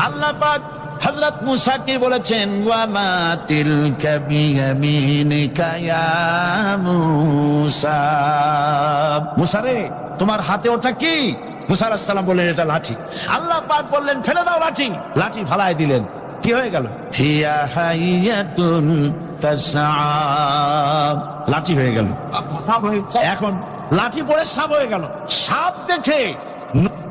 আল্লাহ পাক হযরত মুসাকে বলেছেন, ওয়া মা তিলকা বিয়ামিনিকা ইয়া মুসা। মুসা রে, তোমার হাতে ওটা কি? মুসা আলাইহিস সালাম বললেন, এটা লাঠি। আল্লাহ পাক বললেন, ফেলে দাও লাঠি। লাঠি ফালায় দিলেন। কি হয়ে গেল? হিয়া হাইয়াতুন তাসআ। লাঠি হয়ে গেল। এখন লাঠি পড়ে সাপ হয়ে গেল। সাপ দেখে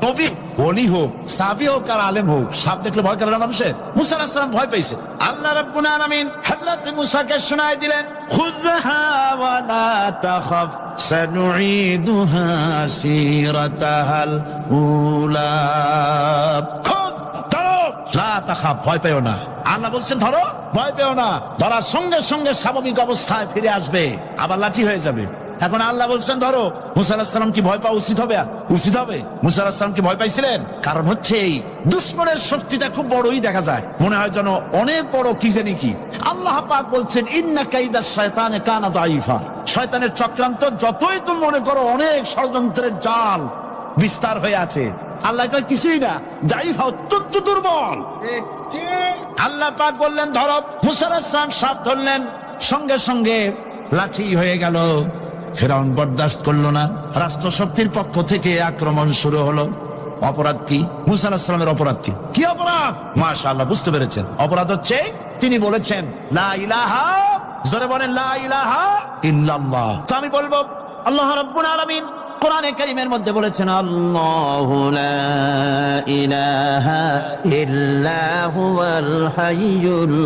নবী, ওলি হোক, সাহাবী হোক আর আলেম হোক, সাপ দেখলে ভয় করে না মানুষের? মুসা আলাইহিস সালাম ভয় পেয়েছে। আল্লাহ রাব্বুল আলামিন হযরত মুসাকে শোনায় দিলেন, খুযহা ওয়া লা তাখাফ সানুঈদুহা সিরাতাহাল উলা। লা তাখাফ, ভয় পেও না। আল্লাহ বলছেন ধরো, ভয় পেও না। ধরার সঙ্গে সঙ্গে স্বাভাবিক অবস্থায় ফিরে আসবে, আবার লাঠি হয়ে যাবে। এখন আল্লাহ বলছেন ধরো। মুসা আলাইহিস সালাম কি ভয় পাওয়া উচিত হবে? উচিত হবে। মুসা আলাইহিস সালাম কি ভয় পাইছিলেন? কারণ হচ্ছে এই দুশমনের শক্তিটা খুব বড়ই দেখা যায়, মনে হয় যেন অনেক বড় কি জানি কি। আল্লাহ পাক বলছেন, ইন্না কাইদাশ শায়তানে কানা দাঈফা। শয়তানের চক্রান্ত যতই তুমি মনে করো অনেক ষড়যন্ত্রের জাল বিস্তার হয়ে আছে, আল্লাহ কয় কিছুই না, দাঈফা, অত্যন্ত দুর্বল। আল্লাহ পাক বললেন ধরো। মুসা আলাইহিস সালাম সাপ ধরলেন, সঙ্গে সঙ্গে লাঠি হয়ে গেল। ফিরআউন বরদাস্ত করলো না। রাষ্ট্র শক্তির পক্ষ থেকে আক্রমণ শুরু হলো। অপরাধ কি? মুসা আলাইহিস সালামের অপরাধ কি? কি অপরাধ? মাশাআল্লাহ, বুঝতে পেরেছেন। অপরাধ হচ্ছে তিনি বলেছেন লা ইলাহা, জোরে বলেন লা ইলাহা ইল্লাল্লাহ। তো আমি বলবো, আল্লাহ রাব্বুল আলামিন কোরআনে কারীমের মধ্যে বলেছেন, আল্লাহু লা ইলাহা ইল্লা হুয়াল হাইয়ুল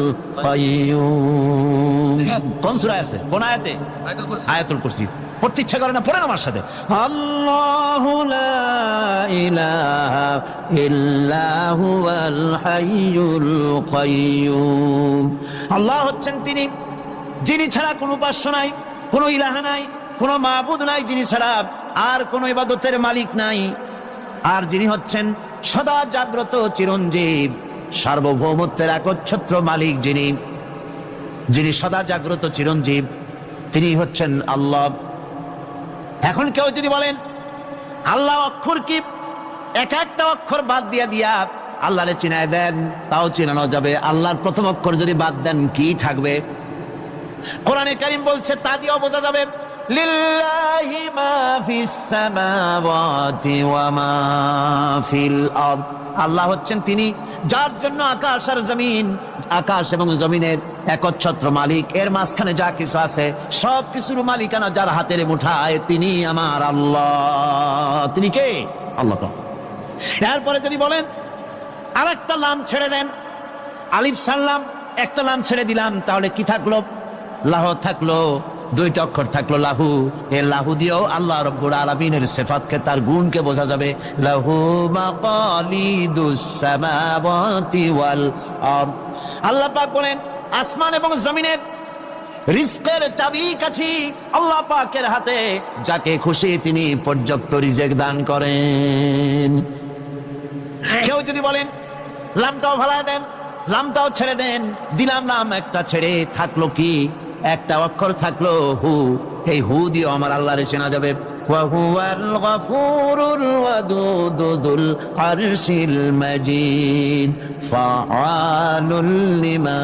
কাইয়্যুম। কোন সূরা আছে? কোন আয়াতে? আয়াতুল কুরসি। পড়তে ইচ্ছা করে না? পড়েন আমার সাথে। আল্লাহু লা ইলাহা ইল্লা হুয়াল হাইয়ুল কাইয়্যুম। আল্লাহ হচ্ছেন তিনি, যিনি ছাড়া কোনো উপাস্য নাই, কোনো ইলাহা নাই, কোনো মাবুদ নাই, যিনি ছাড়া আর কোনো ইবাদতের মালিক নাই, আর যিনি হচ্ছেন সদা জাগ্রত চিরঞ্জীব, সার্বভৌমত্বের একচ্ছত্র মালিক, যিনি সদা জাগ্রত চিরঞ্জীব, তিনি হচ্ছেন আল্লাহ। এখন কেউ যদি বলেন আল্লাহ অক্ষর কি, এক একটা অক্ষর বাদ দিয়া আল্লাহরে চিনায় দেন, তাও চিনানো যাবে। আল্লাহর প্রথম অক্ষর যদি বাদ দেন, কি থাকবে? কোরআনে কারীম বলছে তা দিয়েও বোঝা যাবে। লিল্লাহি মা ফিস সামাওয়াতি ওয়া মা ফিল আরদ। আল্লাহ হচ্ছেন তিনি, যার জন্য আকাশ আর জমিন, আকাশ এবং জমিনের একচ্ছত্র মালিক। এর মাঝখানে যা কিছু আছে সব কিছুর মালিকানা যার হাতের মুঠায়, তিনি আমার আল্লাহ। তিনি কে? আল্লাহ। এরপরে যদি বলেন আরেকটা নাম ছেড়ে দেন, আলিফ সাল্লাম, একটা নাম ছেড়ে দিলাম, তাহলে কি থাকলো? লাহ থাকলো, দুইটা অক্ষর থাকলো লাহু। এই লাহু দিয়েও আল্লাহ রাব্বুল আলামিনের সিফাতকে, তার গুণকে বোঝা যাবে। লাহু মাকালিদুস সামাওয়াতি ওয়াল আরদ। আল্লাহ পাক বলেন আসমান এবং জমিনের রিজকের চাবিকাঠি আল্লাহ পাকের হাতে, যাকে খুশি তিনি পর্যাপ্ত রিজক দান করেন। কেউ যদি বলেন লামটাও ভাড়া দেন, লামটাও ছেড়ে দেন, দিলাম নাম একটা ছেড়ে, থাকলো কি? একটা অক্ষর থাকলো হু। এই হু দিয়ে আমার আল্লাহরে চেনা যাবে। ওয়া হুয়াল গফুরুল ওয়াদুদুল আরশিল মাজিদ ফাআলুল লিমা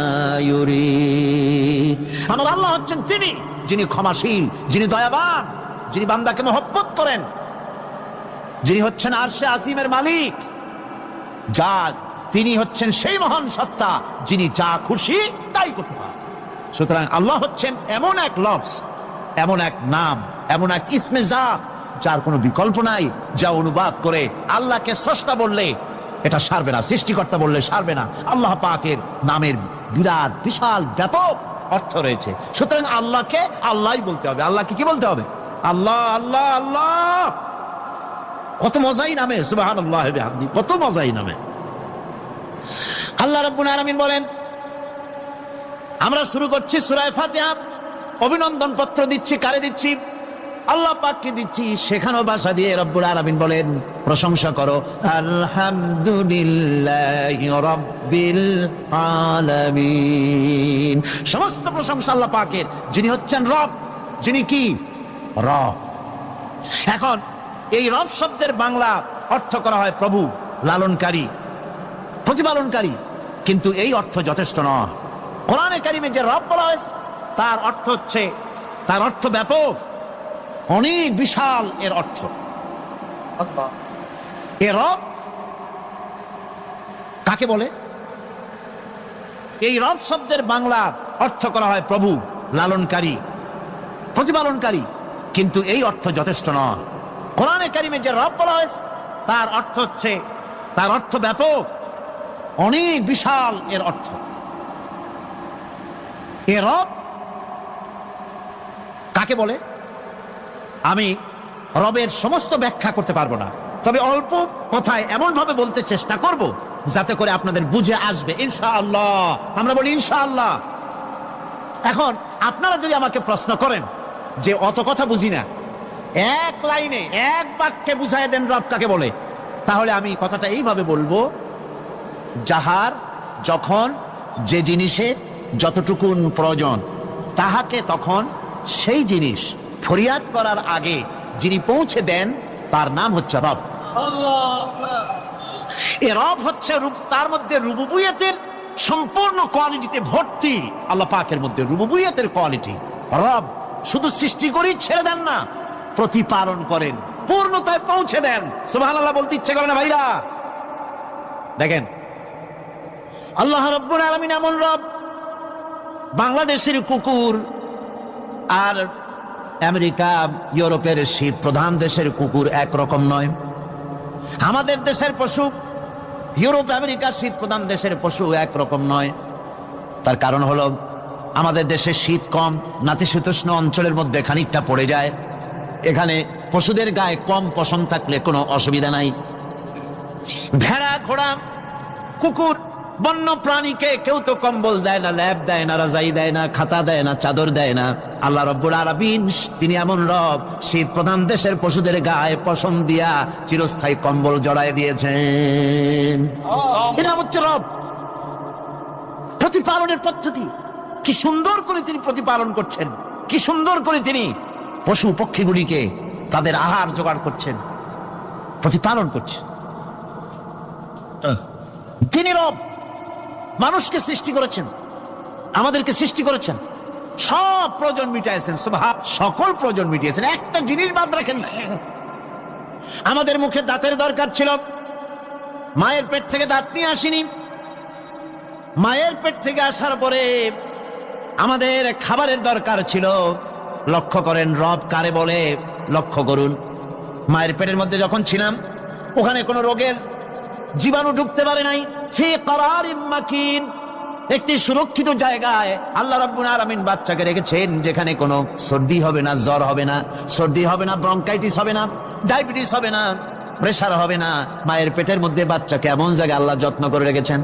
ইউরিদ। আমার আল্লাহ হচ্ছেন তিনি, যিনি ক্ষমাশীল, যিনি দয়াবান, যিনি বান্দাকে মহব্বত করেন, যিনি হচ্ছেন আরশে আসিমের মালিক, তিনি হচ্ছেন সেই মহান সত্তা, যিনি যা খুশি তাই করতে পারেন। সুতরাং আল্লাহ হচ্ছেন এমন এক লফজ, এমন এক নাম, এমন এক ইসমে জাত, যার কোনো বিকল্প নাই, যা অনুবাদ করে আল্লাহকে স্রষ্টা বললে এটা সারবে না, সৃষ্টিকর্তা বললে সারবে না। আল্লাহ পাকের নামের বিরাট বিশাল ব্যাপক অর্থ রয়েছে। সুতরাং আল্লাহকে আল্লাহই বলতে হবে। আল্লাহকে কি বলতে হবে? আল্লাহ, আল্লাহ, আল্লাহ। কত মজাই নামে, সুবহানাল্লাহ ওয়া বিহামদিহি, কত মজাই নামে। আল্লাহ রাব্বুল আলামিন বলেন, আমরা শুরু করছি সূরা ফাতিহা, অভিনন্দন পত্র দিচ্ছি। কারে দিচ্ছি? আল্লাহ পাককে দিচ্ছি। সেখানেও ভাষা দিয়ে রব্বুল আলামিন বলেন প্রশংসা করো, আলহামদুলিল্লাহি রাব্বিল আলামিন। সমস্ত প্রশংসা আল্লাহ পাকের, যিনি হচ্ছেন রব, যিনি কি? রব। এখন এই রব শব্দের বাংলা অর্থ করা হয় প্রভু, লালনকারী, প্রতিপালনকারী, কিন্তু এই অর্থ যথেষ্ট নয়। কোরআনে কারিমে যে রব বলা হয়েছে তার অর্থ হচ্ছে, তার অর্থ ব্যাপক, অনেক বিশাল এর অর্থ। এ রব কাকে বলে? এই রব শব্দের বাংলা অর্থ করা হয় প্রভু, লালনকারী, প্রতিপালনকারী, কিন্তু এই অর্থ যথেষ্ট নয়। কোরআনে কারিমে যে রব বলা হয়েছে তার অর্থ হচ্ছে, তার অর্থ ব্যাপক, অনেক বিশাল এর অর্থ। এ রব কাকে বলে আমি রবের সমস্ত ব্যাখ্যা করতে পারবো না, তবে অল্প কথায় এমন ভাবে বলতে চেষ্টা করব যাতে করে আপনাদের বুঝে আসবে ইনশাআল্লাহ। আমরা বলি ইনশাআল্লাহ। এখন আপনারা যদি আমাকে প্রশ্ন করেন যে অত কথা বুঝি না, এক লাইনে এক বাক্যে বুঝাই দেন রব কাকে বলে, তাহলে আমি কথাটা এইভাবে বলবো, যাহার যখন যে জিনিসে যতটুকুন প্রয়োজন তাহাকে তখন সেই জিনিস ফরিয়াদ করার আগে যিনি পৌঁছে দেন তার নাম হচ্ছে রব। এ রব হচ্ছে তার মধ্যে রুবুবিয়তের সম্পূর্ণ কোয়ালিটিতে ভর্তি। আল্লাহ পাকের মধ্যে রুবুবিয়তের কোয়ালিটি। রব শুধু সৃষ্টি করেই ছেড়ে দেন না, প্রতিপালন করেন, পূর্ণতায় পৌঁছে দেন। সুবহানাল্লাহ বলতে ইচ্ছে করে না ভাইরা? দেখেন আল্লাহ রাব্বুল আলামিন এমন রব, বাংলাদেশের কুকুর আর আমেরিকা ইউরোপের শীত প্রধান দেশের কুকুর একরকম নয়। আমাদের দেশের পশু ইউরোপ আমেরিকা শীত প্রধান দেশের পশু একরকম নয়। তার কারণ হলো আমাদের দেশে শীত কম, নাতিশীতোষ্ণ অঞ্চলের মধ্যে খানিকটা পড়ে যায়। এখানে পশুদের গায়ে কম পশম থাকলে কোনো অসুবিধা নাই। ভেড়া, ঘোড়া, কুকুর, বন্য প্রাণীকে কেউ তো কম্বল দেয় না, ল্যাব দেয় না, রাজাই দেয় না, খাতা দেয় না, চাদর দেয় না। আল্লাহ রাব্বুল আলামিন তিনি এমন রব, শীত প্রধান দেশের পশুদের গায়ে পশম দিয়া চিরস্থায়ী কম্বল জড়ায় দিয়েছেন। এটা হচ্ছে রব। প্রতিপালনের পদ্ধতি কি সুন্দর করে তিনি প্রতিপালন করছেন, কি সুন্দর করে তিনি পশু পক্ষীগুলিকে তাদের আহার জোগাড় করছেন, প্রতিপালন করছেন। তিনি রব, মানুষকে সৃষ্টি করেছেন, আমাদেরকে সৃষ্টি করেছেন, সব প্রয়োজন মিটাইছেন, সকল প্রয়োজন মিটিয়েছেন, একটা জিনিস বাদ রাখেন না। আমাদের মুখে দাঁতের দরকার ছিল, মায়ের পেট থেকে দাঁত নিয়ে আসিনি। মায়ের পেট থেকে আসার পরে আমাদের খাবারের দরকার ছিল। লক্ষ্য করেন রব কারে বলে, লক্ষ্য করুন। মায়ের পেটের মধ্যে যখন ছিলাম ওখানে কোনো রোগের জীবাণু ঢুকতে পারে নাই। ফি করারিন মাকিন, একটি সুরক্ষিত জায়গায় আল্লাহ রাব্বুল আলামিন বাচ্চাকে রেখেছেন, যেখানে কোনো সর্দি হবে না, জ্বর হবে না, সর্দি হবে না, ব্রঙ্কাইটিস হবে না, ডায়াবেটিস হবে না, প্রেসার হবে না। মায়ের পেটের মধ্যে বাচ্চাকে এমন জায়গায় আল্লাহ যত্ন করে রেখেছেন।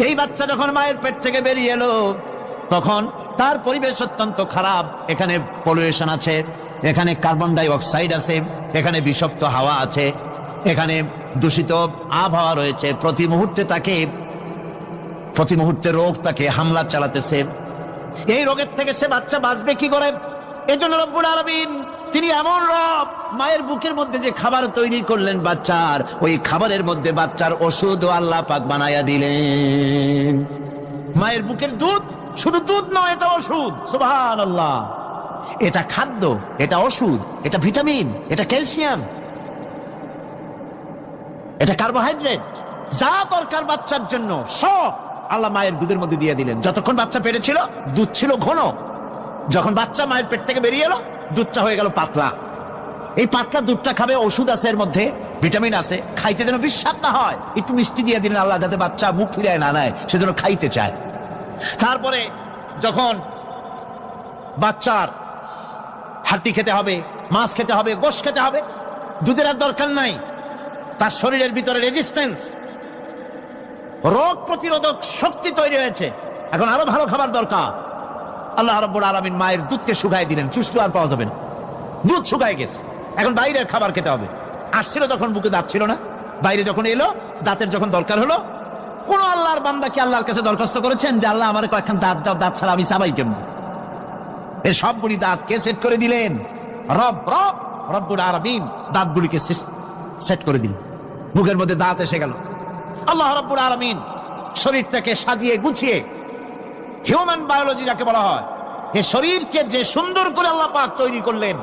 এই বাচ্চা যখন মায়ের পেট থেকে বেরিয়ে এলো তখন তার পরিবেশ অত্যন্ত খারাপ। এখানে পলিউশন আছে, এখানে কার্বন ডাই অক্সাইড আছে, এখানে বিষাক্ত হাওয়া আছে, এখানে দূষিত আবহাওয়া রয়েছে। প্রতি মুহূর্তে রোগ তাকে হামলা চালাতেছে। এই রোগের থেকে সে বাচ্চা বাঁচবে কি করে? এজন্য রব্বুল আলামিন তিনি এমন রব, মায়ের বুকের মধ্যে যে খাবার তৈরি করলেন বাচ্চার, ওই খাবারের মধ্যে বাচ্চার ওষুধ আল্লাহ পাক বানায়া দিলেন। মায়ের বুকের দুধ শুধু দুধ নয়, এটা ওষুধ। সুবহানাল্লাহ। এটা খাদ্য, এটা ওষুধ, এটা ভিটামিন, এটা ক্যালসিয়াম, এটা কার্বোহাইড্রেট, যা দরকার বাচ্চার জন্য সব আল্লাহ মায়ের দুধের মধ্যে দিয়ে দিলেন। যতক্ষণ বাচ্চা পেটে ছিল দুধ ছিল ঘন, যখন বাচ্চা মায়ের পেট থেকে বেরিয়ে এলো দুধটা হয়ে গেল পাতলা। এই পাতলা দুধটা খাবে, ওষুধ আছে এর মধ্যে, ভিটামিন আছে, খাইতে যেন বিস্বাদ না হয় একটু মিষ্টি দিয়ে দিলেন আল্লাহ, যাতে বাচ্চা মুখ ফিরায় না নেয়, সেজন্য খাইতে চায়। তারপরে যখন বাচ্চার হাড্ডি খেতে হবে, মাছ খেতে হবে, গোশত খেতে হবে, দুধের আর দরকার নাই। তার শরীরের ভিতরে রেজিস্ট্যান্স, রোগ প্রতিরোধক শক্তি তৈরি হয়েছে। এখন আরো ভালো খাবার দরকার। আল্লাহ রাব্বুল আলামিন মায়ের দুধকে শুকায় দিলেন, চুষলে আর পাওয়া যাবে না, দুধ শুকায় গেছে। এখন বাইরের খাবার খেতে হবে। আসছিল তখন বুকে দাঁত ছিল না, বাইরে যখন এলো দাঁতের যখন দরকার হলো, কোন আল্লাহর বান্দা কি আল্লাহর কাছে দরখাস্ত করেছেন যে আল্লাহ আমার কয়েকখান দাঁত দাও, দাঁত ছাড়া আমি চাবাই কেমন? এই সবগুলি দাঁত কে সেট করে দিলেন? রব্বুল আলামিন দাঁতগুলিকে সেট করে দিলেন। মুখের মধ্যে দাঁত এসে গেল। আল্লাহ রাব্বুল আলামিন শরীরটাকে সাজিয়ে গুছিয়ে, হিউম্যান বায়োলজি যাকে বলা হয়, এই শরীরকে যে সুন্দর করে আল্লাহ পাক তৈরি করলেন,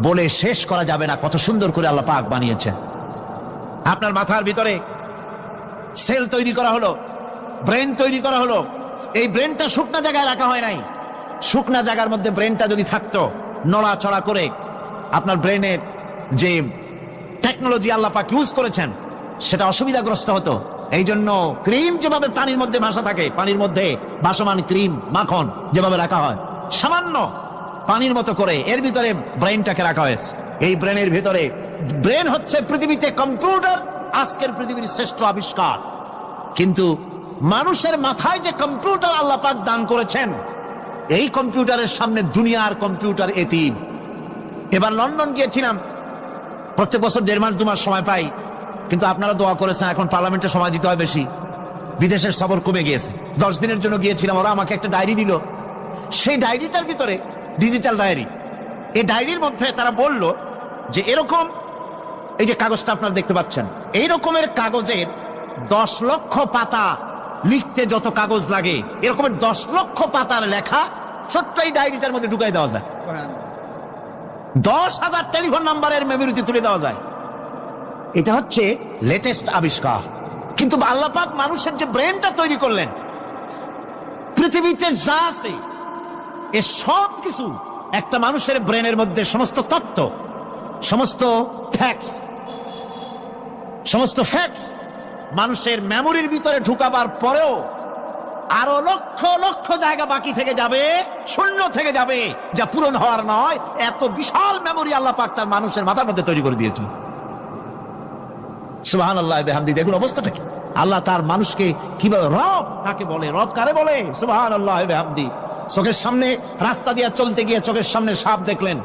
বলে শেষ করা যাবে না কত সুন্দর করে আল্লাহ পাক বানিয়েছেন। আপনার মাথার ভিতরে সেল তৈরি করা হলো, ব্রেন তৈরি করা হলো। এই ব্রেনটা শুকনা জায়গায় রাখা হয় নাই। শুকনা জায়গার মধ্যে ব্রেনটা যদি থাকতো, নড়াচড়া করে আপনার ব্রেনের যে টেকনোলজি আল্লাহ পাক ইউজ করেছেন সেটা অসুবিধাগ্রস্ত হতো। এই জন্য ক্রিম যেভাবে পানির মধ্যে ভাসা থাকে, পানির মধ্যে ভাসমান ক্রিম মাখন যেভাবে রাখা হয়, সামান্য পানির মতো করে এর ভিতরে ব্রেনটাকে রাখা হয়েছে। এই ব্রেনের ভিতরে, ব্রেন হচ্ছে পৃথিবীতে কম্পিউটার, আজকের পৃথিবীর শ্রেষ্ঠ আবিষ্কার। কিন্তু মানুষের মাথায় যে কম্পিউটার আল্লাহ পাক দান করেছেন, এই কম্পিউটারের সামনে দুনিয়ার কম্পিউটার এতিম। এবার লন্ডন গিয়েছিলাম, প্রত্যেক বছর 1.5 মাস 2 মাস সময় পাই, কিন্তু আপনারা দোয়া করেছেন এখন পার্লামেন্টে সময় দিতে হয় বেশি। বিদেশের সফর কমে গিয়েছে, 10 দিনের জন্য গিয়েছিলাম। ওরা আমাকে একটা ডায়েরি দিল, সেই ডায়েরিটার ভিতরে ডিজিটাল ডায়েরি। এই ডায়েরির মধ্যে তারা বলল যে এরকম, এই যে কাগজটা আপনারা দেখতে পাচ্ছেন, এই রকমের কাগজের 10 লক্ষ পাতা লিখতে যত কাগজ লাগে, এরকমের 10 লক্ষ পাতার লেখা ছোট্ট এই ডায়েরিটার মধ্যে ঢুকাই দেওয়া যায়। 10,000 টেলিফোন নাম্বারের মেমোরিতে তুলে দেওয়া যায়। এটা হচ্ছে লেটেস্ট আবিষ্কার। কিন্তু আল্লাহ পাক মানুষের যে ব্রেনটা তৈরি করলেন, পৃথিবীতে যা আছে এ সব কিছু একটা মানুষের ব্রেনের মধ্যে, সমস্ত তত্ত্ব, সমস্ত ফ্যাক্টস মানুষের মেমোরির ভিতরে ঢুকাবার পরেও আরো লক্ষ লক্ষ জায়গা বাকি থেকে যাবে, শূন্য থেকে যাবে, যা পূরণ হওয়ার নয়। এত বিশাল মেমোরি আল্লাহ পাক তার মানুষের মাথার মধ্যে তৈরি করে দিয়েছেন। সুবহানাল্লাহ বিহামদি। দেখুন অবস্থাটা কি। আল্লাহ তার মানুষকে কিভাবে, রব কাকে বলে, রব কারে বলে, সুবহানাল্লাহ বিহামদি। চোখের সামনে রাস্তা দিয়ে চলতে গিয়ে চোখের সামনে সাপ দেখলেন,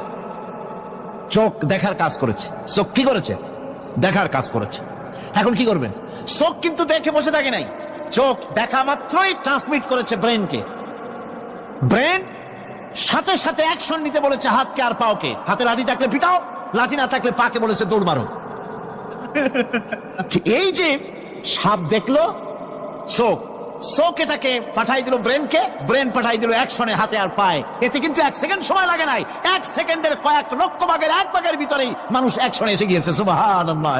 চোখ দেখার কাজ করেছে। চোখ কি করেছে? দেখার কাজ করেছে। এখন কি করবেন? চোখ কিন্তু দেখে বসে থাকে নাই, চোখ দেখা মাত্রই ট্রান্সমিট করেছে ব্রেনকে। ব্রেন সাথে সাথে অ্যাকশন নিতে বলেছে হাতকে আর পাওকে। হাতে লাঠি থাকলে পিটাও, লাঠি না থাকলে পাকে বলেছে দৌড় মারো। এই যে সাপ দেখলো, চোখ এটাকে পাঠাই দিল ব্রেনকে, ব্রেন পাঠাই দিল অ্যাকশনে হাতে আর পায়। এতে কিন্তু 1 সেকেন্ড সময় লাগে নাই, 1 সেকেন্ডের কয়েক লক্ষ ভাগের 1 ভাগের ভিতরেই মানুষ অ্যাকশনে এসে গিয়েছে। সুবহানাল্লাহ।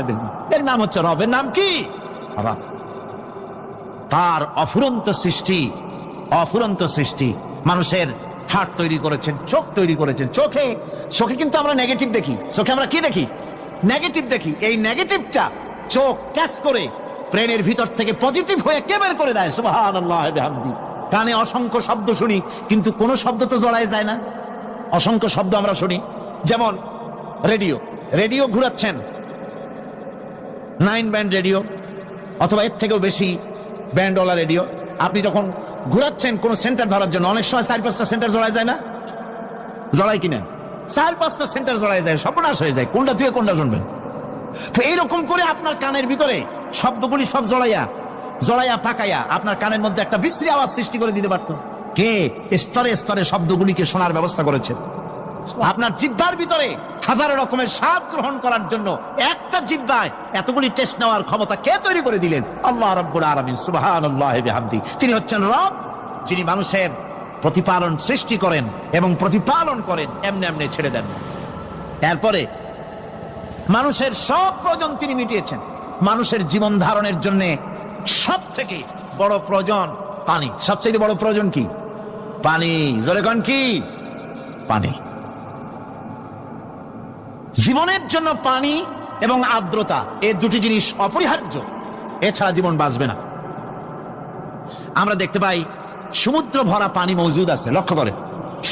এর নাম হচ্ছে রব। এর নাম কি? রব। তার অফুরন্ত সৃষ্টি। মানুষের হার্ট তৈরি করেছেন, চোখ তৈরি করেছেন। চোখে কিন্তু আমরা নেগেটিভ দেখি। চোখে আমরা কি দেখি? নেগেটিভ দেখি। এই নেগেটিভটা চোখ ক্যাচ করে ব্রেনের ভিতর থেকে পজিটিভ হয়ে কে বের করে দেয়। সুবহানাল্লাহ বিহামদি। কানে অসংখ্য শব্দ শুনি, কিন্তু কোন শব্দ তো জড়ায় যায় না। অসংখ্য শব্দ আমরা শুনি। যেমন রেডিও ঘুরাচ্ছেন, 9 ব্যান্ড রেডিও অথবা এর থেকেও বেশি ব্যান্ডওয়ালা রেডিও। আপনি যখন ঘুরাচ্ছেন কোন সেন্টার ধরার জন্য, অনেক সময় 4-5টা সেন্টার জড়ায় যায় না? জড়ায় কিনা? 4-5টা সেন্টার জড়ায় যায়, সর্বনাশ হয়ে যায়। কোনটা থেকে কোনটা শুনবেন? তো এইরকম করে আপনার কানের ভিতরে শব্দগুলি সব জড়াইয়া পাকাইয়া আপনার কানের মধ্যে একটা বিশ্রী আওয়াজ সৃষ্টি করে দিতে পারত। কে? স্তরে স্তরে শব্দগুলিকে শোনার ব্যবস্থা করেছে। আপনার জিহ্বার ভিতরে হাজারো রকমের স্বাদ গ্রহণ করার জন্য একটা জিহ্বায় এতগুলি টেস্ট নেওয়ার ক্ষমতা কে তৈরি করে দিলেন? আল্লাহ রাব্বুল আলামিন। সুবহানাল্লাহ বিহামদি। তিনি হচ্ছেন রব, যিনি মানুষের প্রতিপালন সৃষ্টি করেন এবং প্রতিপালন করেন, এমনি এমনি ছেড়ে দেন। এরপরে মানুষের সব প্রয়োজন তিনি মিটিয়েছেন। মানুষের জীবন ধারণের জন্য সব থেকে বড় প্রয়োজন পানি। সবচেয়ে বড় প্রয়োজন কি? পানি। জোরে কোন কি? পানি। জীবনের জন্য পানি এবং আর্দ্রতা, এই দুটি জিনিস অপরিহার্য, এছাড়া জীবন বাঁচবে না। আমরা দেখতে পাই সমুদ্র ভরা পানি মজুদ আছে। লক্ষ্য করে,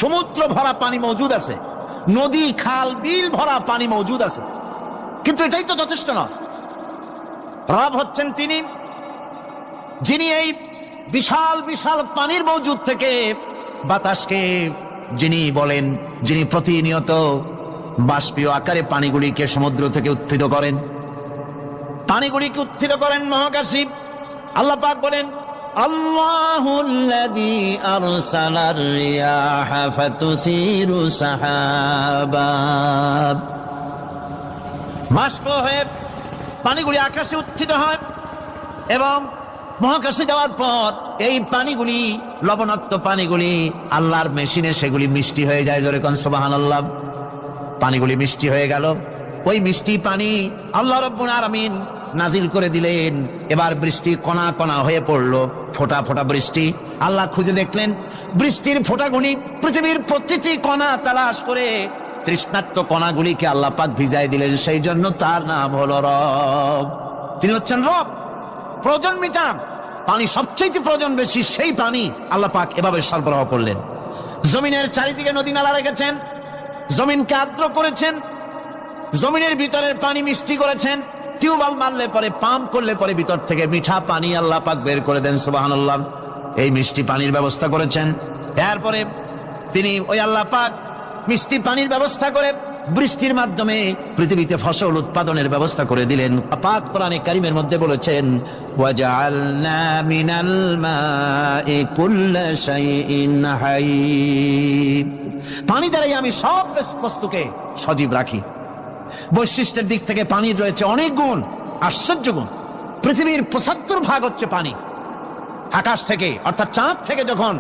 সমুদ্র ভরা পানি মজুদ আছে, নদী খাল বিল ভরা পানি মজুদ আছে, কিন্তু এটাই তো যথেষ্ট নয়। রব হচ্ছেন তিনি, যিনি এই বিশাল বিশাল পানির মজুদ থেকে বাতাসকে যিনি প্রতিনিয়ত বাষ্পীয় আকারে পানিগুলিকে সমুদ্র থেকে উত্থিত করেন, পানিগুলিকে উত্থিত করেন মহাকাশে। আল্লাহ পাক বলেন, আল্লাহুল্লাযী আরসালার রিয়াহা ফাতুসিরু সাহাবা। বাষ্প হয়ে পানিগুলি আকাশে উত্থিত হয় এবং মহাকাশে যাওয়ার পর এই পানিগুলি, লবণাক্ত পানিগুলি আল্লাহর মেশিনে সেগুলি মিষ্টি হয়ে যায়। জোরে কোন সুবহানাল্লাহ। পানিগুলি মিষ্টি হয়ে গেল। ওই মিষ্টি পানি আল্লাহ রাব্বুল আলামিন নাজিল করে দিলেন। এবার বৃষ্টি কণা কণা হয়ে পড়লো, ফোঁটা ফোঁটা বৃষ্টি। আল্লাহ খুঁজে দেখলেন বৃষ্টির ফোঁটাগুলি পৃথিবীর প্রতিটি কণা তালাশ করে তৃষ্ণার্ত কণাগুলিকে আল্লাহ পাক ভিজায় দিলেন। সেই জন্য তার নাম হলো রব। তিনি হচ্ছেন রব, প্রয়োজন মিটান। পানি সবচেয়ে প্রয়োজন বেশি, সেই পানি আল্লাহ পাক এভাবে সরবরাহ করলেন। জমিনের চারিদিকে নদী নালা রেখেছেন, জমিনকে আর্দ্র করেছেন, জমিনের ভিতরের পানি মিষ্টি করেছেন। টিউবওয়েল মারলে পরে, পাম্প করলে পরে ভিতর থেকে মিঠা পানি আল্লাহ পাক বের করে দেন। সুবহানাল্লাহ। এই মিষ্টি পানির ব্যবস্থা করেছেন। এরপরে তিনি ওই আল্লাহ পাক মিষ্টি পানির ব্যবস্থা করে বৃষ্টির মাধ্যমে পৃথিবীতে ফসল উৎপাদনের ব্যবস্থা করে দিলেন। পাক কোরআনে কারীমের মধ্যে বলেছেন, ওয়াজআলনা মিনাল মাই কুল্লা শাইইন হায়্য। পানি দ্বারাই আমি সব বস্তুকে সজীব রাখি। বৈশিষ্ট্যের দিক থেকে পানির রয়েছে অনেক গুণ, আশ্চর্য গুণ। পৃথিবীর ৭৫% হচ্ছে পানি। আকাশ থেকে অর্থাৎ চাঁদ থেকে যখন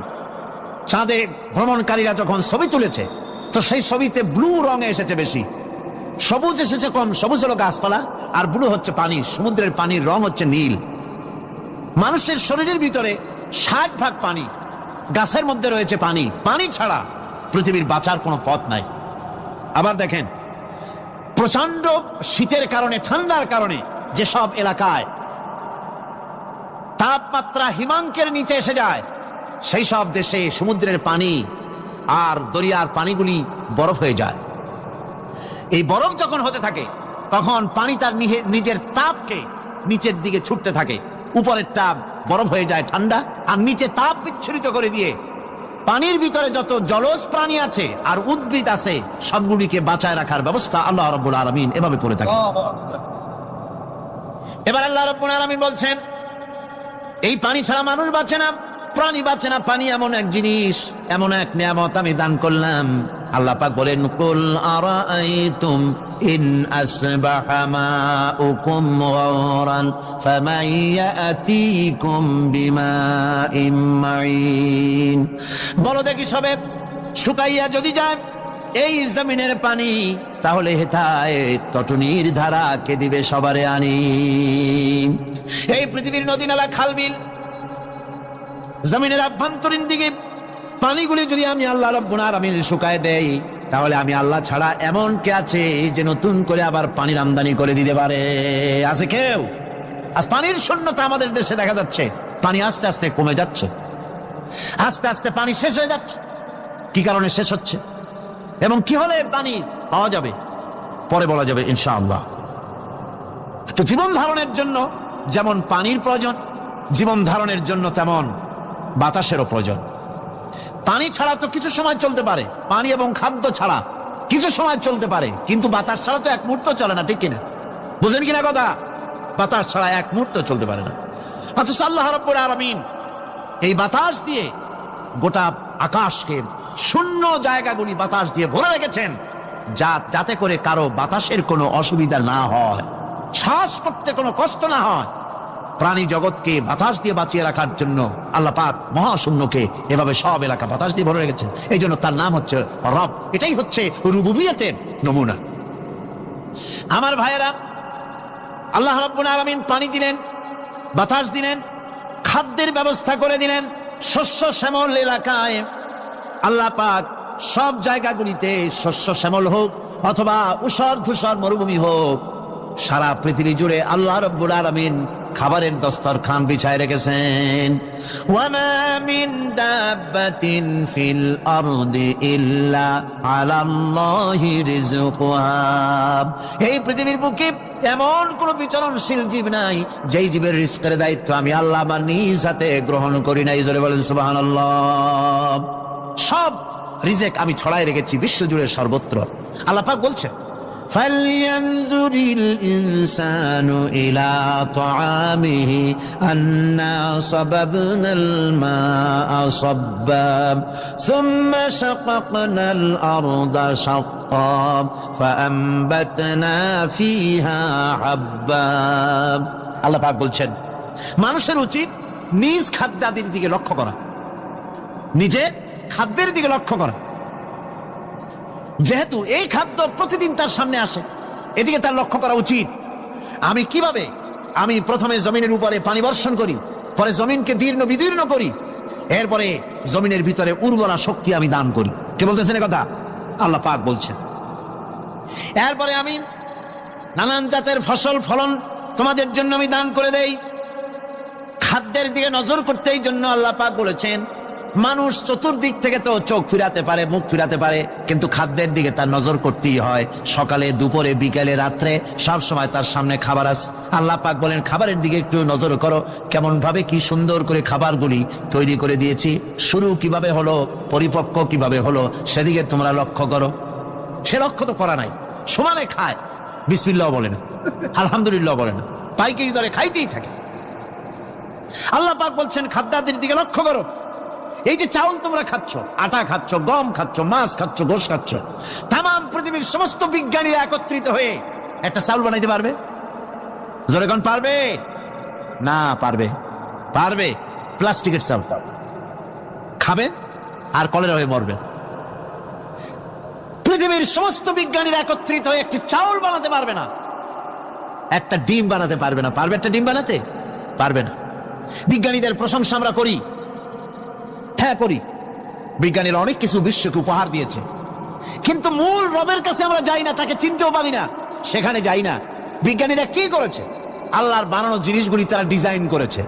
চাঁদে ভ্রমণকারীরা যখন ছবি তুলেছে, তো সেই ছবিতে ব্লু রঙে এসেছে বেশি, সবুজ এসেছে কম। সবুজ হলো গাছপালা, আর ব্লু হচ্ছে পানি। সমুদ্রের পানির রং হচ্ছে নীল। মানুষের শরীরের ভিতরে ৬০% পানি, গাছের মধ্যে রয়েছে পানি। পানি ছাড়া পৃথিবীর বাঁচার কোনো পথ নাই। আবার দেখেন, প্রচন্ড শীতের কারণে, ঠান্ডার কারণে যেসব এলাকায় তাপমাত্রা হিমাঙ্কের নিচে এসে যায়, সেই সব দেশে সমুদ্রের পানি আর দরিয়ার পানিগুলি বরফ হয়ে যায়। এই বরফ যখন হতে থাকে, তখন পানি তার নিজের তাপকে নিচের দিকে ছুটতে থাকে। উপরের তাপ বরফ হয়ে যায় ঠান্ডা, আর নিচে তাপ বিচ্ছুরিত করে দিয়ে পানির ভিতরে যত জলজ প্রাণী আছে আর উদ্ভিদ আছে, সবগুলিকে বাঁচায় রাখার ব্যবস্থা আল্লাহ রাব্বুল আলামিন এভাবে করে থাকে। এবার আল্লাহ রাব্বুল আলামিন বলছেন, এই পানি ছাড়া মানুষ বাঁচে না, প্রাণী বাঁচে না। পানি এমন এক জিনিস, এমন এক নিয়ামত আমি দান করলাম। আল্লাহ পাক বলেন, কুল আরাআইতুম ইন আসবাহা মাউকুম গাওরান ফামান ইয়াতিকুম বিমাইম মাইন। বলো দেখি সবে, শুকাইয়া যদি যায় এই জমিনের পানি, তাহলে হেথায় তটনির ধারা কে দিবে সবারে আনি। এই পৃথিবীর নদী নালা, খাল বিল, জমিনের আভ্যন্তরীণ দিকে পানিগুলি যদি আমি আল্লাহ রাব্বুল আলামিন শুকায় দেই, তাহলে আমি আল্লাহ ছাড়া এমন কে আছে যে নতুন করে আবার পানির আমদানি করে দিতে পারে? আছে কেউ? আজ পানির শূন্যতা আমাদের দেশে দেখা যাচ্ছে। পানি আস্তে আস্তে কমে যাচ্ছে, আস্তে আস্তে পানি শেষ হয়ে যাচ্ছে। কি কারণে শেষ হচ্ছে এবং কি হলে পানি পাওয়া যাবে পরে বলা যাবে ইনশাআল্লাহ। তো জীবন ধারণের জন্য যেমন পানির প্রয়োজন, জীবন ধারণের জন্য তেমন বাতাসেরও প্রয়োজন। পানি ছাড়া তো কিছু সময় চলতে পারে, পানি এবং খাদ্য ছাড়া কিছু সময় চলতে পারে, কিন্তু বাতাস ছাড়া তো এক মুহূর্ত চলে না, ঠিক কিনা? বুঝেন কিনা কথা? বাতাস ছাড়া এক মুহূর্ত চলতে পারে না। অথচ আল্লাহ রাব্বুল আলামিন এই বাতাস দিয়ে গোটা আকাশকে, শূন্য জায়গাগুলি বাতাস দিয়ে ভরে রেখেছেন, যাতে করে কারো বাতাসের কোনো অসুবিধা না হয়, শ্বাস করতে কোনো কষ্ট না হয়। প্রাণী জগৎকে বাতাস দিয়ে বাঁচিয়ে রাখার জন্য আল্লাহ পাক মহাশূন্যকে এভাবে সব এলাকা বাতাস দিয়ে ভরে রেখেছেন। এই জন্য তার নাম হচ্ছে রব। এটাই হচ্ছে রুবুবিয়তের নমুনা। আমার ভাইয়েরা, আল্লাহ রাব্বুল আলামিন পানি দিলেন, বাতাস দিলেন, খাদ্যের ব্যবস্থা করে দিলেন। শস্য শ্যামল এলাকায় আল্লাহ পাক সব জায়গাগুলিতে শস্য শ্যামল হোক অথবা উষর ধূসর মরুভূমি হোক, সারা পৃথিবী জুড়ে আল্লাহ রাব্বুল আলামিন খাবারের দস্তরখান বিছায় রেখেছেন। ওয়ামা মিন দাব্বাতিন ফিল আরদি ইল্লা আলাল্লাহি রিজকুহা। এই পৃথিবীর বুকে এমন কোন বিচরণশীল জীব নাই যেই জীবের রিজকের দায়িত্ব আমি আল্লাহ আমার নিজ হাতে গ্রহণ করি নাই। জোরে বলেন সুবহানাল্লাহ। সব রিজেক আমি ছড়াই রেখেছি বিশ্বজুড়ে, সর্বত্র। আল্লাহ পাক বলছেন, فَلْيَنْظُرِ الْإِنسَانُ إِلَى طَعَامِهِ أَنَّا صَبَبْنَا الْمَاءَ صَبًّا ثُمَّ شَقَقْنَا الْأَرْضَ شَقًّا فَأَنبَتْنَا فِيهَا حَبًّا। আল্লাহ পাক বলছেন, মানুষের উচিত নিজ খাদ্যাদির দিকে লক্ষ্য করা, নিজের খাদ্যের দিকে লক্ষ্য করা। যেহেতু এই খাদ্য প্রতিদিন তার সামনে আসে, এদিকে তার লক্ষ্য করা উচিত। আমি কিভাবে, আমি প্রথমে জমিনের উপরে পানি বর্ষণ করি, পরে জমিনকে দীর্ণ বিদীর্ণ করি, এরপরে জমিনের ভিতরে উর্বরা শক্তি আমি দান করি। কে বলতেছেন কথা? আল্লাহ পাক বলছেন। এরপরে আমি নানান জাতের ফসল ফলন তোমাদের জন্য আমি দান করে দেই। খাদ্যের দিকে নজর করতে এই জন্য আল্লাহ পাক বলেছেন, মানুষ চতুর্দিক থেকে তো চোখ ফিরাতে পারে, মুখ ফিরাতে পারে, কিন্তু খাদ্যের দিকে তার নজর করতেই হয়। সকালে, দুপুরে, বিকেলে, রাত্রে সব সময় তার সামনে খাবার আছে। আল্লাহ পাক বলেন, খাবারের দিকে একটু নজর করো, কেমন ভাবে কি সুন্দর করে খাবারগুলি তৈরি করে দিয়েছি, শুরু কিভাবে হলো, পরিপক্ক কিভাবে হলো, সেদিকে তোমরা লক্ষ্য করো। সে লক্ষ্য তো করা নাই, সমানে খায়, বিসমিল্লাহ বলে না, আলহামদুলিল্লাহ বলে না, পাইকারি দরে খাইতেই থাকে। আল্লাহ পাক বলছেন, খাদ্যাদির দিকে লক্ষ্য করো। এই যে চাউল তোমরা খাচ্ছ, আটা খাচ্ছ, গম খাচ্ছ, মাছ খাচ্ছ, গোশ খাচ্ছ, তাম পৃথিবীর সমস্ত বিজ্ঞানীরা একত্রিত হয়ে একটা চাউল বানাইতে পারবে? জোরে কোন পারবে? না পারবে। পারবে প্লাস্টিকের চাউল খাবেন আর কলেরা হয়ে মরবে। পৃথিবীর সমস্ত বিজ্ঞানীরা একত্রিত হয়ে একটি চাউল বানাতে পারবে না, একটা ডিম বানাতে পারবে না। পারবে একটা ডিম বানাতে? পারবে না। বিজ্ঞানীদের প্রশংসা আমরা করি, হ্যাঁ করি, বিজ্ঞানীরা অনেক কিছু বিশ্বকে উপহার দিয়েছে, কিন্তু মূল রবের কাছে আমরা যাই না, তাকে চিনতেও পারি না, সেখানে যাই না। বিজ্ঞানীরা কি করেছে? আল্লাহর বানানো জিনিসগুলি তারা ডিজাইন করেছে।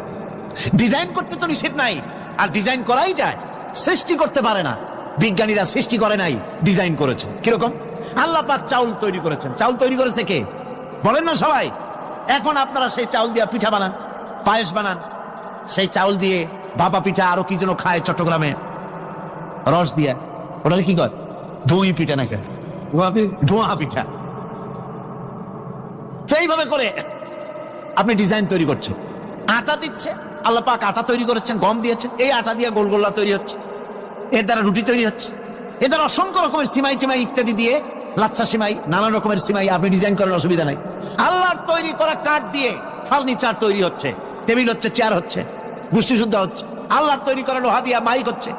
ডিজাইন করতে তো নিষেধ নাই, আর ডিজাইন করাই যায়, সৃষ্টি করতে পারে না। বিজ্ঞানীরা সৃষ্টি করে নাই, ডিজাইন করেছে। কিরকম? আল্লাহ পাক চাউল তৈরি করেছেন। চাউল তৈরি করেছে কে? বলেন না সবাই। এখন আপনারা সেই চাউল দিয়ে পিঠা বানান, পায়েস বানান, সেই চাউল দিয়ে ভাপা পিঠা, আরো কি যেন খায় চট্টগ্রামে রস দিয়া, ওটা কি কয়? ধুই পিঠা নাকি ধোঁয়া পিঠা। সেইভাবে করে আপনি ডিজাইন তৈরি করছেন। আটা দিচ্ছে, আল্লাহ পাক আটা তৈরি করেছেন, গম দিয়েছে, এই আটা দিয়ে গোলগোল্লা তৈরি হচ্ছে, এর দ্বারা রুটি তৈরি হচ্ছে, এর দ্বারা অসংখ্য রকমের সিমাই টিমাই ইত্যাদি দিয়ে, লাচ্ছা সিমাই, নানান রকমের সিমাই আপনি ডিজাইন করার অসুবিধা নাই। আল্লাহর তৈরি করা কাঠ দিয়ে ফার্নিচার তৈরি হচ্ছে, টেবিল হচ্ছে, চেয়ার হচ্ছে, গোষ্ঠী শুদ্ধ হচ্ছে। আল্লাহর তৈরি করা লোহা দিয়া মাইক হচ্ছে,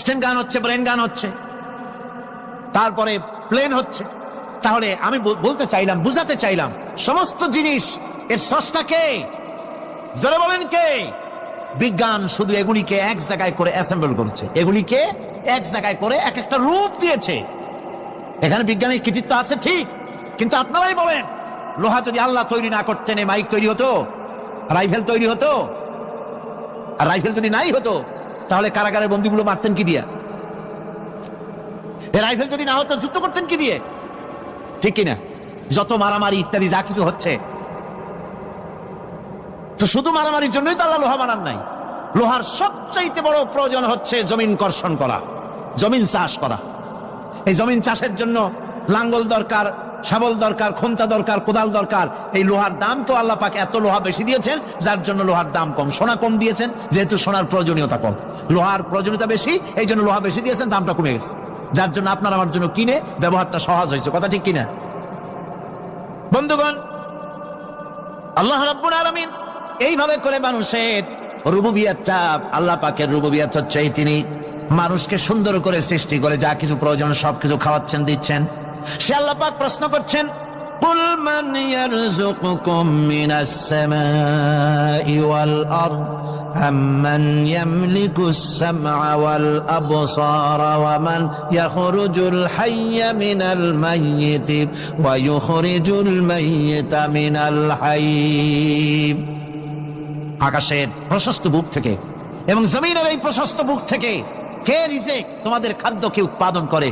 স্ট্যান্ড গান হচ্ছে, ব্রেন গান হচ্ছে, তারপরে প্লেন হচ্ছে। তাহলে আমি বলতে চাইলাম, বুঝাতে চাইলাম, সমস্ত জিনিস এর স্রষ্টা কে? জোরে বলেন কে? বিজ্ঞান শুধু এগুলিকে এক জায়গায় করে অ্যাসেম্বল করেছে, এগুলিকে এক জায়গায় করে এক একটা রূপ দিয়েছে। এখানে বিজ্ঞানের কৃতিত্ব আছে ঠিক, কিন্তু আপনারাই বলেন, লোহা যদি আল্লাহ তৈরি না করতেন, মাইক তৈরি হতো, রাইফেল তৈরি হতো? আর রাইফেল যদি নাই হতো, তাহলে কারাগারের বন্দীগুলো মারতেন কি দিয়া? রাইফেল যদি না হতো, যুদ্ধ করতেন কি দিয়ে? ঠিক কিনা? যত মারামারি ইত্যাদি যা কিছু হচ্ছে, তো শুধু মারামারির জন্যই তো আল্লাহ লোহা বানান নাই। লোহার সবচাইতে বড় প্রয়োজন হচ্ছে জমিন কর্ষণ করা, জমিন চাষ করা। এই জমিন চাষের জন্য লাঙ্গল দরকার, শাবল দরকার, খুন্তা দরকার, কোদাল দরকার। এই লোহার দাম তো আল্লাহ পাক এত লোহা বেশি দিয়েছেন, যার জন্য লোহার দাম কম। সোনা কম দিয়েছেন, যেহেতু সোনার প্রয়োজনীয়তা কম, লোহার প্রয়োজনীয়তা বেশি, এই জন্য লোহা বেশি দিয়েছেন, দামটা কমে গেছে, যার জন্য আপনার আমার জন্য কিনে ব্যবহারটা সহজ হয়েছে। কথা ঠিক কিনা বন্ধুগণ? আল্লাহ রাব্বুল আলামিন এইভাবে করে মানুষের রুবুবিয়াতটা, আল্লাহ পাকের রুবুবিয়াত হচ্ছে তিনি মানুষকে সুন্দর করে সৃষ্টি করে যা কিছু প্রয়োজন সবকিছু খাওয়াচ্ছেন, দিচ্ছেন। সে আল্লাহ পাক প্রশ্ন করছেন, কুল মান ইয়ারযুকুকুম মিনাস সামাই ওয়াল আরদ আম্মান ইয়ামলিকুস সামআ ওয়াল আবসারা ওয়া মান ইয়াখরুজুল হাইয়্যা মিনাল মাইয়িতি ওয়া ইউখরিজুল মাইয়িতা মিনাল হাইয়্য। আকাশের প্রশস্ত বুক থেকে এবং জমিনের এই প্রশস্ত বুক থেকে কে রিজিক, তোমাদের খাদ্যকে উৎপাদন করে?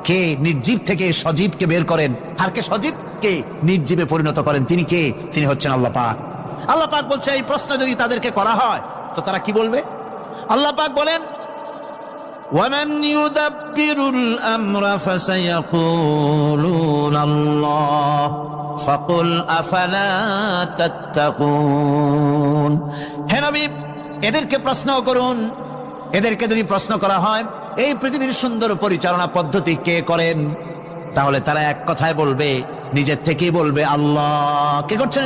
কে নির্জীব থেকে সজীবকে বের করেন? আর কে সজীবকে নির্জীবে পরিণত করেন? তিনি কে? তিনি হচ্ছেন আল্লাহ পাক। আল্লাহ পাক বলছে, এই প্রশ্ন যদি তাদেরকে করা হয় তো তারা কি বলবে? আল্লাহ পাক বলেন, ওয়ামান ইউদাব্বিরুল আমরা ফাসায়াকুলুনা আল্লাহ ফাকুল আফালা তাত্তাকুন। হে নবী, এদেরকে প্রশ্ন করুন। এদেরকে যদি প্রশ্ন করা হয় এই পৃথিবীর সুন্দর পরিচালনা পদ্ধতি কে করেন, তাহলে তারা এক কথায় বলবে, নিজের থেকেই বলবে আল্লাহ। কে করছেন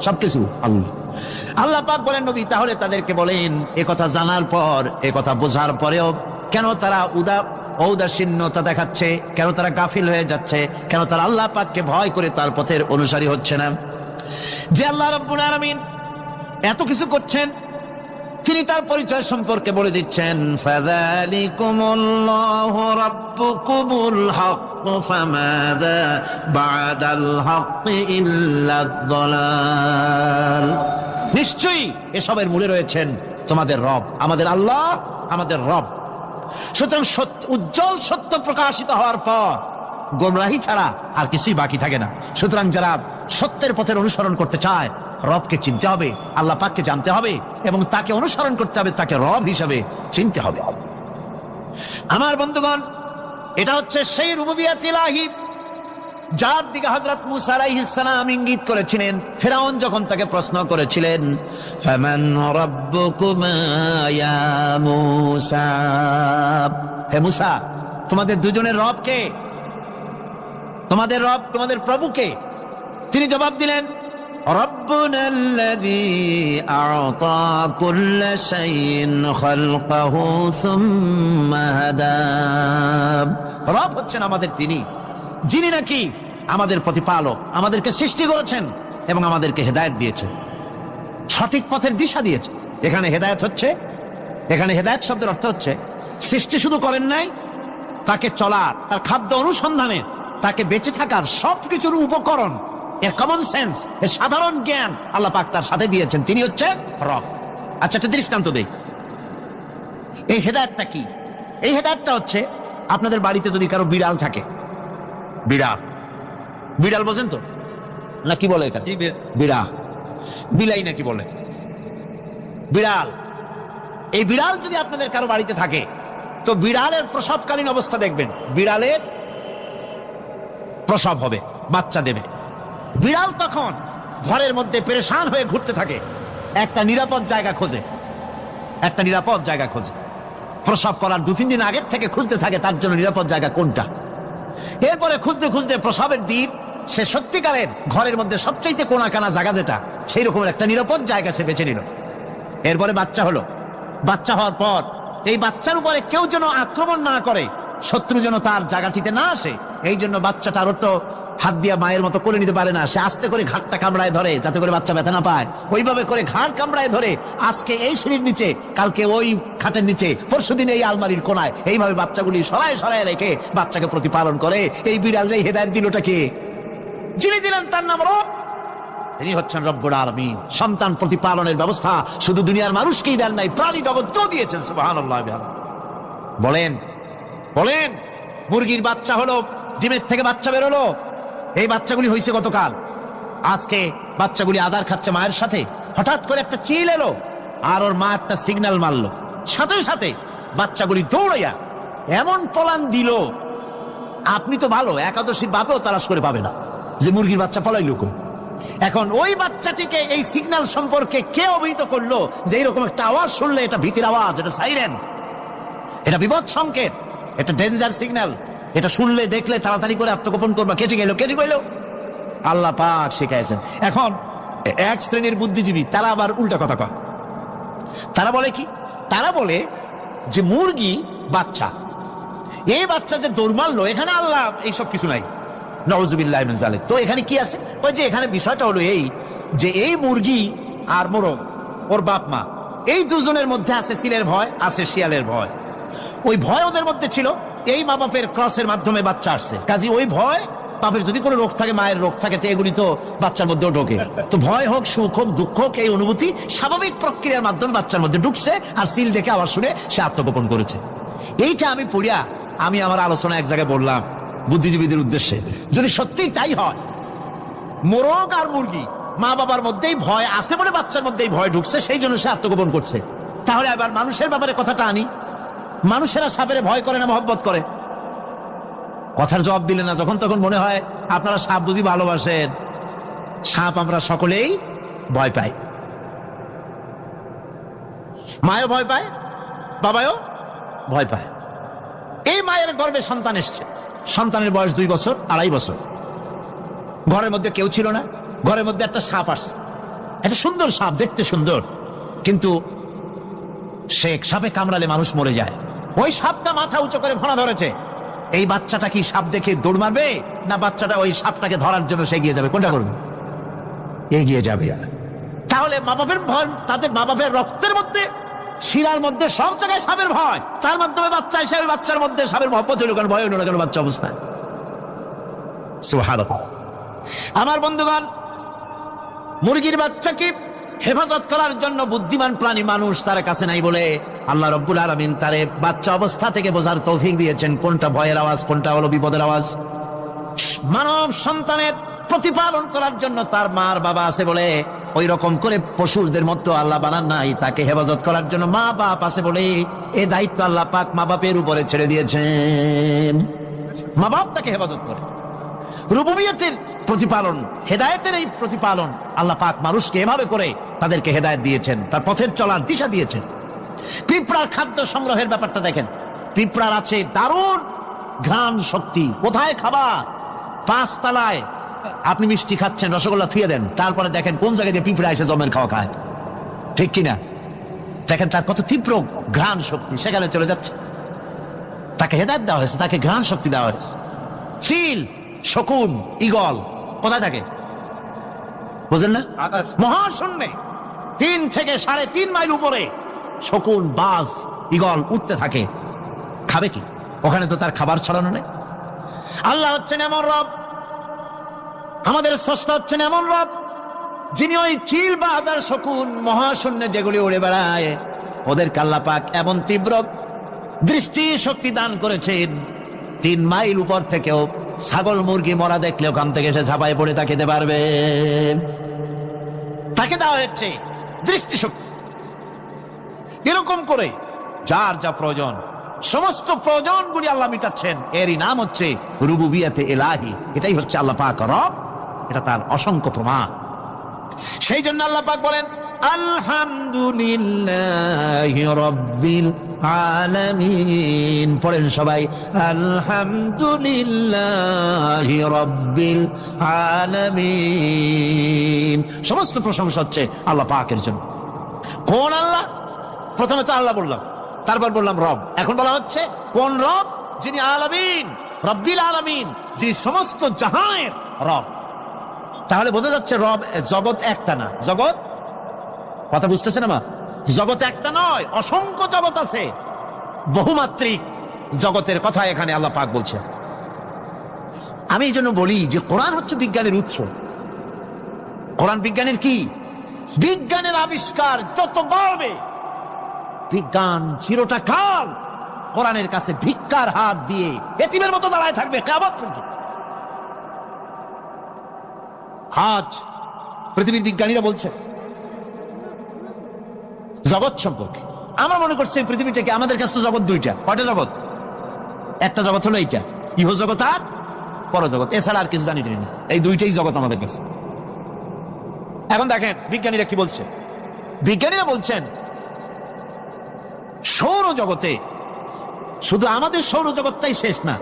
সবকিছু? আল্লাহ। আল্লাহ পাক বলেন, নবী তাহলে তাদেরকে বলেন, এ কথা জানার পর, এ কথা বোঝার পরেও কেন তারা ঔদাসীন্যতা দেখাচ্ছে, কেন তারা গাফিল হয়ে যাচ্ছে, কেন তারা আল্লাহ পাককে ভয় করে তার পথের অনুসারী হচ্ছে না? যে আল্লাহ রাব্বুল আলামিন এত কিছু করছেন, তিনি তার পরিচয় সম্পর্কে বলে দিচ্ছেন, ফাযালিকুমুল্লাহু রাব্বুকুমুল হক ফামাযা বা'দাল হক ইল্লাদ দালাল। নিশ্চয়ই এসবের মূলে রয়েছেন তোমাদের রব, আমাদের আল্লাহ, আমাদের রব। সুতরাং উজ্জ্বল সত্য প্রকাশিত হওয়ার পর গোমরাহি ছাড়া আর কিছুই বাকি থাকে না। সুতরাং যারা সত্যের পথের অনুসরণ করতে চায়, রবকে চিনতে হবে, আল্লাহ পাককে জানতে হবে এবং তাকে অনুসরণ করতে হবে, তাকে রব হিসাবে চিনতে হবে। আমার বন্ধুগণ, এটা হচ্ছে সেই রুবুবিয়াত ইলাহি যার দিকে হযরত মূসা আলাইহিস সালাম ইঙ্গিত করেছিলেন ফিরআউন যখন তাকে প্রশ্ন করেছিলেন, ফামান রাব্বুকুমা ইয়া মূসা, হে মূসা, তোমাদের দুজনের রব কে? তোমাদের রব, তোমাদের প্রভু কে? তিনি জবাব দিলেন, রব্বুনাল্লাযী আ'তা কুল্লা শাইইন খালকাহু সুম্মা হাদা। রব হচ্ছেন আমাদের তিনি, যিনি নাকি আমাদের প্রতিপালক, আমাদেরকে সৃষ্টি করেছেন এবং আমাদেরকে হেদায়েত দিয়েছেন, সঠিক পথের দিশা দিয়েছেন। এখানে হেদায়েত হচ্ছে, এখানে হেদায়েত শব্দের অর্থ হচ্ছে সৃষ্টি শুধু করেন নাই, তাকে চলার, তার খাদ্য অনুসন্ধানের, তাকে বেঁচে থাকার সবকিছুর উপকরণ, এর কমন সেন্স, এর সাধারণ জ্ঞান আল্লাহ পাক তার সাথে দিয়েছেন। তিনি হচ্ছে রব। আচ্ছা, একটা দৃষ্টান্ত দেই। এই হেদায়েতটা কি? এই হেদায়েতটা হচ্ছে, আপনাদের বাড়িতে যদি কারো বিড়াল থাকে, বিড়াল, বিড়াল বোঝেন তো না? কি বলে এখানে? বিড়াল, বিলাই নাকি বলে? বিড়াল। এই বিড়াল যদি আপনাদের কারো বাড়িতে থাকে, তো বিড়ালের প্রসবকালীন অবস্থা দেখবেন, বিড়ালের প্রসব হবে, বাচ্চা দেবে। বিড়াল তখন ঘরের মধ্যে পেরেশান হয়ে ঘুরতে থাকে, একটা নিরাপদ জায়গা খোঁজে, একটা নিরাপদ জায়গা খোঁজে। প্রসব করার 2-3 দিন আগের থেকে খুঁজতে থাকে তার জন্য নিরাপদ জায়গা কোনটা। এরপরে খুঁজতে খুঁজতে প্রসবের দিন সে সত্যিকারের ঘরের মধ্যে সবচাইতে কোনা কানা জায়গা যেটা, সেই রকমের একটা নিরাপদ জায়গা সে বেছে নিল। এরপরে বাচ্চা হলো। বাচ্চা হওয়ার পর এই বাচ্চার উপরে কেউ যেন আক্রমণ না করে, শত্রু যেন তার জায়গাটিতে না আসে, এই জন্য বাচ্চাটার তো হাত দিয়া মায়ের মতো করে নিতে পারে না, সে আস্তে করে ঘাটটা কামড়ায় ধরে যাতে করে বাচ্চা ব্যথা না পায়। ওইভাবে করে ঘাট কামড়ায় ধরে, আজকে এই সিঁড়ির নিচে, কালকে ওই খাটের নিচে, পরশুদিন এই আলমারির কোনায়, এইভাবে বাচ্চাগুলি সরায় সরায় রেখে বাচ্চাকে প্রতিপালন করে। এই বিড়ালের হেদায়েত দিলটা কে? যিনি দিলেন তার নাম রব। তিনি হচ্ছেন রব্বুল আলামিন। সন্তান প্রতিপালনের ব্যবস্থা শুধু দুনিয়ার মানুষকেই দেন নাই, প্রাণী জগৎকেও দিয়েছেন। সুবহানাল্লাহ। বলেন বলেন, মুরগির বাচ্চা হলো, ডিমের থেকে বাচ্চা বেরোলো, এই বাচ্চাগুলি হয়েছে গতকাল। আজকে বাচ্চাগুলি আদার খাচ্ছে মায়ের সাথে, হঠাৎ করে একটা চিল এলো আর ওর মা একটা সিগন্যাল মারলো, সাথে সাথে বাচ্চাগুলি দৌড়াইয়া এমন পলান দিল, আপনি তো ভালো একাদশীর বাপেও তালাশ করে পাবে না যে মুরগির বাচ্চা পলাইলো কই। এখন ওই বাচ্চাটিকে এই সিগন্যাল সম্পর্কে কে অবহিত করলো যে এইরকম একটা আওয়াজ শুনলে এটা ভীতির আওয়াজ, এটা সাইরেন, এটা বিপদ সংকেত, এটা ডেঞ্জার সিগন্যাল, এটা শুনলে দেখলে তাড়াতাড়ি করে আত্মগোপন করবা। কেটে গেল, কেটে গেল, আল্লাহ পাক শিখাইছেন। এখন এক শ্রেণীর বুদ্ধিজীবী তারা আবার উল্টা কথা কয়। তারা বলে কি? তারা বলে যে মুরগি বাচ্চা, এই বাচ্চা যে দৌড় মারলো, এখানে আল্লাহ এইসব কিছু নাই, নাউযুবিল্লাহি মিন যালিক। তো এখানে কি আছে? ওই যে এখানে বিষয়টা হলো এই যে এই মুরগি আর মোরগ, ওর বাপ মা, এই দুজনের মধ্যে আছে চিলের ভয়, আছে শিয়ালের ভয়। ওই ভয় ওদের মধ্যে ছিল, এই মা বাপের ক্রসের মাধ্যমে বাচ্চা আসছে, কাজে ওই ভয়, বাপের যদি কোনো রোগ থাকে, মায়ের রোগ থাকে, তো এগুলি তো বাচ্চার মধ্যেও ঢোকে। তো ভয় হোক, সুখ হোক, দুঃখ হোক, এই অনুভূতি স্বাভাবিক প্রক্রিয়ার মাধ্যমে বাচ্চার মধ্যে ঢুকছে, আর সিল দেখে আওয়াজ শুনে সে আত্মগোপন করেছে। এইটা আমি পড়িয়া আমি আমার আলোচনা এক জায়গায় বললাম বুদ্ধিজীবীদের উদ্দেশ্যে, যদি সত্যি তাই হয়, মোরগ আর মুরগি মা বাবার মধ্যেই ভয় আছে বলে বাচ্চার মধ্যেই ভয় ঢুকছে, সেই জন্য সে আত্মগোপন করছে, তাহলে আবার মানুষের ব্যাপারে কথাটা আনি, মানুষেরা সাপের ভয় করে না মহব্বত করে? কথার জবাব দিলে না। যখন তখন মনে হয় আপনারা সাপ বুঝি ভালোবাসেন। সাপ আমরা সকলেই ভয় পাই, মায়ও ভয় পায়, বাবাও ভয় পায়। এই মায়ের গর্ভে সন্তান এসছে, সন্তানের বয়স 2 বছর, 2.5 বছর, ঘরের মধ্যে কেউ ছিল না, ঘরের মধ্যে একটা সাপ আসছে। এটা সুন্দর সাপ, দেখতে সুন্দর, কিন্তু সে সাপে কামড়ালে মানুষ মরে যায়। ওই সাপটা মাথা উঁচু করে ফোনা ধরেছে। এই বাচ্চাটা কি সাপ দেখে দৌড় মারবে, না বাচ্চাটা ওই সাপটাকে ধরার জন্য সে এগিয়ে যাবে? কোনটা করবে? এগিয়ে যাবে। তাহলে মা বাপের ভয়, তাদের মা বাপের রক্তের মধ্যে, শিরার মধ্যে সব জায়গায় সাপের ভয়, তার মাধ্যমে বাচ্চা হিসেবে বাচ্চার মধ্যে সাপের মহব্বত হইল কেন, ভয় হইল না কেন বাচ্চা অবস্থায়? সুবহানাল্লাহ। আমার বন্ধুগণ, মুরগির বাচ্চাকে হেফাজত করার জন্য বুদ্ধিমান প্রাণী মানুষ তার কাছে নাই বলে আল্লাহ রাব্বুল আলামিন তারে বাচ্চা অবস্থা থেকে বোঝার তৌফিক দিয়েছেন কোনটা ভয়ের আওয়াজ, কোনটা হলো বিপদের আওয়াজ। মানব সন্তানের প্রতিপালন করার জন্য তার মার বাবা আছে বলে ওই রকম করে পশুদের মতো আল্লাহ বানান নাই। তাকে হেফাজত করার জন্য মা বাপ আছে বলে এই দায়িত্ব আল্লাহ পাক মা বাপের উপরে ছেড়ে দিয়েছেন। মা বাপ তাকে হেফাজত করে। রুবুবিয়তের প্রতিপালন, হেদায়েতের এই প্রতিপালন আল্লাহ পাক মানুষকে এভাবে করে তাদেরকে হেদায়েত দিয়েছেন, তার পথের চলার দিশা দিয়েছেন। পিঁপড়ার খাদ্য সংগ্রহের ব্যাপারটা দেখেন। পিঁপড়ার আছে দারুণ ঘ্রাণ শক্তি। কোথায় খাবার? 5 তলায় আপনি মিষ্টি খাচ্ছেন, রসগোল্লা থুয়ে দেন, তারপরে দেখেন কোন জায়গায় দিয়ে পিঁপড়া এসে জমের খাওয়া খায়, ঠিক কিনা? দেখেন তার কত তীব্র ঘ্রাণ শক্তি, সেখানে চলে যাচ্ছে। তাকে হেদায়েত দেওয়া হয়েছে, তাকে ঘ্রাণ শক্তি দেওয়া হয়েছে। চিল, শকুন, ঈগল কোথায় থাকে বুঝেন না? মহাশূন্যে 3 থেকে 3.5 মাইল উপরে শকুন, বাজ, ঈগল উঠতে থাকে। খাবে কি? ওখানে তো তার খাবার ছড়ানো নেই। আল্লাহ হচ্ছেন এমন রব, আমাদের স্রষ্টা হচ্ছেন এমন রব, যিনি ওই চিল, বাজ আর শকুন মহাশূন্যে যেগুলি উড়ে বেড়ায় ওদেরকে আল্লাহ পাক এমন তীব্র দৃষ্টি শক্তি দান করেছেন, 3 মাইল উপর থেকেও ছাগল মুরগি মরা দেখলে ওখান থেকে সে ঝাঁপায় পড়ে তা খেতে পারবে। তাকে দেওয়া হচ্ছে দৃষ্টিশক্তি। এরকম করে যার যা প্রয়োজন, সমস্ত প্রয়োজনগুলি আল্লাহ মিটাচ্ছেন। এরই নাম হচ্ছে রুবুবিয়াতে ইলাহি। এটাই হচ্ছে আল্লাহ পাক রব, এটা তার অসংখ্য প্রমাণ। সেই জন্য আল্লাহ পাক বলেন আলহামদুলিল্লাহি রাব্বিল আলামিন। পড়েন সবাই আলহামদুলিল্লাহি রাব্বিল আলামিন। সমস্ত প্রশংসা হচ্ছে আল্লাহ পাকের জন্য। কোন আল্লাহ? প্রথমে তো আল্লাহ বললাম, তারপর বললাম রব, এখন বলা হচ্ছে কোন রব? যিনি আলামিন, রব্বিল আলামিন, যিনি সমস্ত জাহানের রব। তাহলে বোঝা যাচ্ছে রব, জগৎ একটা না। জগৎ, কথা বুঝতেছেন আমার? জগৎ একটা নয়, অসংখ্য জগৎ আছে। বহুমাত্রিক জগতের কথা এখানে আল্লাহ পাক বলছে। আমি এই জন্য বলি যে কোরআন হচ্ছে বিজ্ঞানের উৎস। কোরআন বিজ্ঞানের কি? বিজ্ঞানের আবিষ্কার যত বাড়বে, বিজ্ঞান চিরটা কাল কোরআনের কাছে ভিক্ষার হাত দিয়ে এতিমের মতো দাঁড়ায় থাকবে কিয়ামত পর্যন্ত। আজ পৃথিবীর বিজ্ঞানীরা বলছে জগৎ সম্পর্কে, আমরা মনে করছি পৃথিবীটাকে, আমাদের কাছে তো জগৎ 2টা। কয়টা জগৎ? একটা জগৎ হলো এইটা, ইহ জগৎ আর পরজগৎ, এছাড়া আর কিছু জানি না। এই 2টাই জগৎ আমাদের কাছে। এখন দেখেন বিজ্ঞানীরা কি বলছে। বিজ্ঞানীরা বলছেন সৌরজগতে শুধু আমাদের সৌরজগৎটাই শেষ না,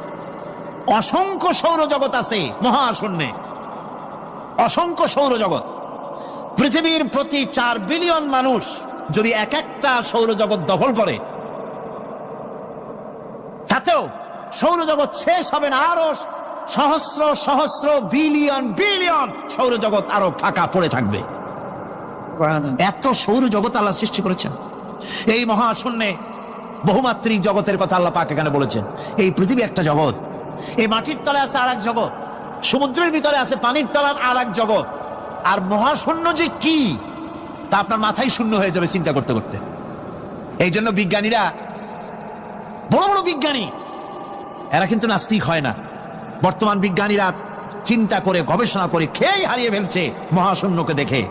অসংখ্য সৌরজগৎ আছে মহাশূন্যে, অসংখ্য সৌরজগৎ। পৃথিবীর প্রতি 4 বিলিয়ন মানুষ যদি এক একটা সৌরজগৎ দখল করে, তাতেও সৌরজগৎ শেষ হবে না। আরো সহস্র সহস্র বিলিয়ন বিলিয়ন সৌরজগৎ আরো ফাঁকা পড়ে থাকবে। এত সৌরজগৎ আল্লাহ সৃষ্টি করেছেন। এই মহাশূন্যে বহুমাত্রিক জগতের কথা আল্লাহ পাক এখানে বলেছেন। এই পৃথিবী একটা জগৎ, এই মাটির তলে আছে আর এক জগৎ, সমুদ্রের ভিতরে আছে পানির তলার আর এক জগৎ। আর মহাশূন্য যে কি তা আপনার মাথায় শূন্য হয়ে যাবে চিন্তা করতে করতে। এই জন্য বিজ্ঞানীরা, বড় বড় বিজ্ঞানী, এরা কিন্তু নাস্তিক হয় না। বর্তমান বিজ্ঞানীরা চিন্তা করে গবেষণা করে খেয়েই হারিয়ে ফেলছে মহাশূন্যকে দেখে।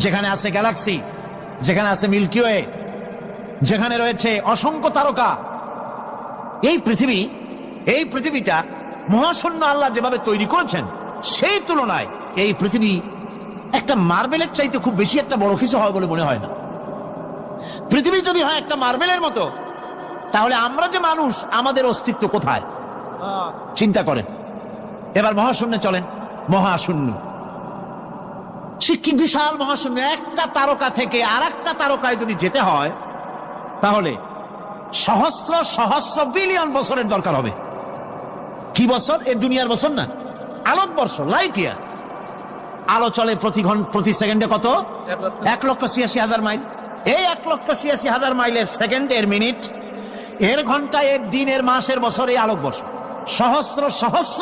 যেখানে আছে গ্যালাক্সি, যেখানে আছে মিল্কি ওয়ে, যেখানে রয়েছে অসংখ্য তারকা, এই পৃথিবীটা মহাশূন্য আল্লাহ যেভাবে তৈরি করেছেন সেই তুলনায় এই পৃথিবী একটা মার্বেলের চাইতে খুব বেশি একটা বড় কিছু হয় বলে মনে হয় না। পৃথিবী যদি হয় একটা মার্বেলের মতো, তাহলে আমরা যে মানুষ, আমাদের অস্তিত্ব কোথায় চিন্তা করেন। এবার মহাশূন্যে চলেন। মহাশূন্য সে কি বিশাল মহাশূন্য, একটা তারকা থেকে আর একটা তারকায় যদি যেতে হয় তাহলে সহস্র সহস্র বিলিয়ন বছরের দরকার হবে। কি বছর? এই দুনিয়ার বছর না, আলোকবর্ষ, লাইট ইয়ার। আলো চলে প্রতি সেকেন্ডে কত? 1,86,000 মাইল। এই 1,86,000 মাইলের সেকেন্ড, এর মিনিট, এর ঘন্টা, এর দিন, এর মাস, এর বছর, এই আলোকবর্ষ। সহস্র সহস্র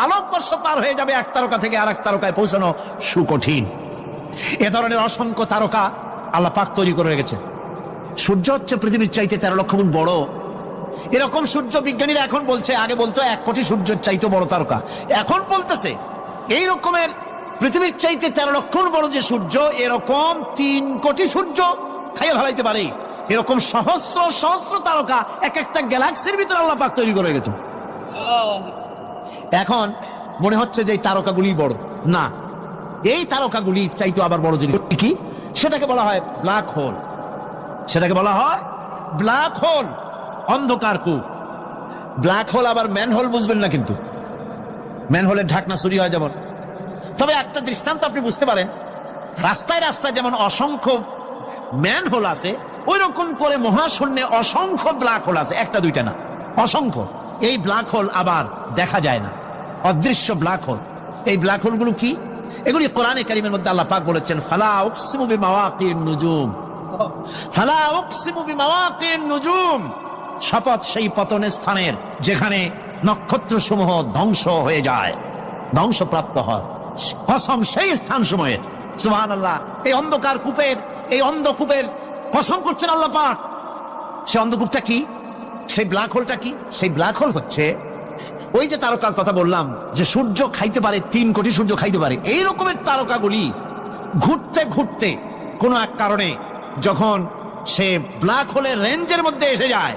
আলোকবর্ষ পার হয়ে যাবে এক তারকা থেকে আর এক তারকায় পৌঁছানো সুকঠিন। এ ধরনের অসংখ্য তারকা আল্লাহ পাক তৈরি করে রেখেছেন। সূর্য হচ্ছে পৃথিবীর চাইতে 13 লক্ষ গুণ বড়। এরকম সূর্য বিজ্ঞানীরা এখন বলছে, আগে বলতো 1 কোটি সূর্যের চাইতে বড় তারকা, এখন বলতেছে এই রকমের পৃথিবীর চাইতে 13 লক্ষ গুণ বড় যে সূর্য, এরকম 3 কোটি সূর্য খাইয়ে ফেলাইতে পারে। এরকম সহস্র সহস্র তারকা এক একটা গ্যালাক্সির ভিতরে আল্লাহ পাক তৈরি করে গেছে। এখন মনে হচ্ছে যে এই তারকাগুলি বড় না, এই তারকাগুলির চাইতে আবার বড় জিনিস কি, সেটাকে বলা হয় ব্ল্যাক হোল। সেটাকে বলা হয় ব্ল্যাক হোল, অন্ধকার কূপ। ব্ল্যাক হোল আবার ম্যান হোল বুঝবেন না, কিন্তু ম্যান হোলের ঢাকনা চুরি হয় যেমন। তবে একটা দৃষ্টান্ত আপনি বুঝতে পারেন, রাস্তায় রাস্তায় যেমন অসংখ্য ম্যান হোল আছে, ওই রকম করে মহাশূন্যে অসংখ্য ব্ল্যাক হোল আছে, একটা দুইটা না, অসংখ্য। এই ব্ল্যাক হোল আবার দেখা যায় না, অদৃশ্য ব্ল্যাক হোল। এই ব্ল্যাক হোলগুলো কি? এগুলি কোরআনে কারীমের মধ্যে আল্লাহ পাক বলেছেন, ফালা উকসিমু বিমাওয়াকিন নুজুম, ফালা উকসিমু বিমাওয়াকিন নুজুম, শপথ সেই পতনের স্থানের যেখানে নক্ষত্র সমূহ ধ্বংস হয়ে যায়, ধ্বংসপ্রাপ্ত হয়, কসম সেই স্থান সময়ের। সুবহানাল্লাহ। এই অন্ধকার কূপের, এই অন্ধকূপের কসম করছেন আল্লাহ পাক। সেই অন্ধকূপটা কি? সেই ব্ল্যাক হোলটা কি? সেই ব্ল্যাক হোল হচ্ছে ওই যে তারকার কথা বললাম, যে সূর্য খাইতে পারে, 3 কোটি সূর্য খাইতে পারে। এই রকমের তারকাগুলি ঘুরতে ঘুরতে কোনো এক কারণে যখন সে ব্ল্যাক হোলের রেঞ্জের মধ্যে এসে যায়,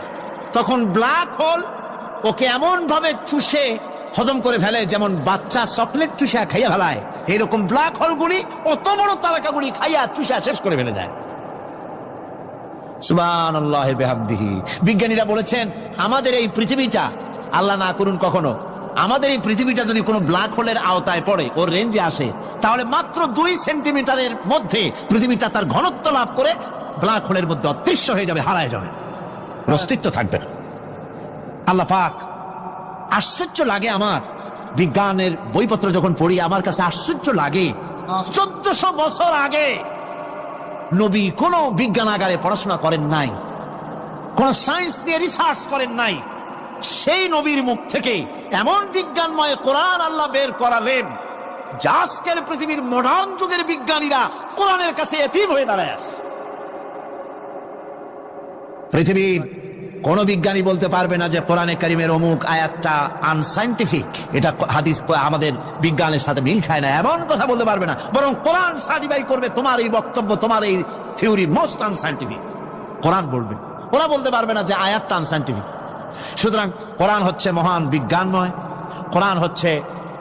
তখন ব্ল্যাক হোল ওকে এমন ভাবে চুষে হজম করে ফেলে যেমন বাচ্চা চকলেট চুষা খাইয়া ফেলায়। এইরকম ব্ল্যাক হোলগুলি অত বড় তারকাগুলি খাইয়া চুষা শেষ করে ফেলে যায়। সুবহানাল্লাহি বিহামদিহি। বিজ্ঞানীরা বলেছেন, আমাদের এই পৃথিবীটা, আল্লাহ না করুন কখনো, আমাদের এই পৃথিবীটা যদি কোনো ব্ল্যাক হোলের আওতায় পড়ে, ওর রেঞ্জে আসে, তাহলে মাত্র 2 সেন্টিমিটারের মধ্যে পৃথিবীটা তার ঘনত্ব লাভ করে ব্ল্যাক হোলের মধ্যে অদৃশ্য হয়ে যাবে, হারায় যাবে, অস্তিত্ব থাকবে না। আল্লাহ পাক, আশ্চর্য লাগে আমার, বিজ্ঞানের বইপত্র যখন পড়ি আমার কাছে আশ্চর্য লাগে। 1400 বছর আগে নবী কোন বিজ্ঞানাগারে পড়াশোনা করেন নাই, কোন সায়েন্স নিয়ে রিসার্চ করেন নাই। সেই নবীর মুখ থেকে এমন বিজ্ঞানময় কোরআন আল্লাহ বের করালেন, যা আজকের পৃথিবীর মডার্ন যুগের বিজ্ঞানীরা কোরআনের কাছে এতিম হয়ে দাঁড়ায় আছে। পৃথিবীর কোন বিজ্ঞানী বলতে পারবে না যে কোরআনে কারিমের অমুক আয়াতটা আনসাইন্টিফিক, এটা হাদিস আমাদের বিজ্ঞানের সাথে মিল খায় না, এমন কথা বলতে পারবে না। বরং কোরআন সার্টিফাই করবে তোমার এই বক্তব্য, তোমার এই থিওরি মোস্ট আনসাইন্টিফিক। কোরআন বলবে, ওরা বলতে পারবে না যে আয়াতটা আনসাইন্টিফিক। সুতরাং কোরআন হচ্ছে মহান বিজ্ঞানময়, কোরআন হচ্ছে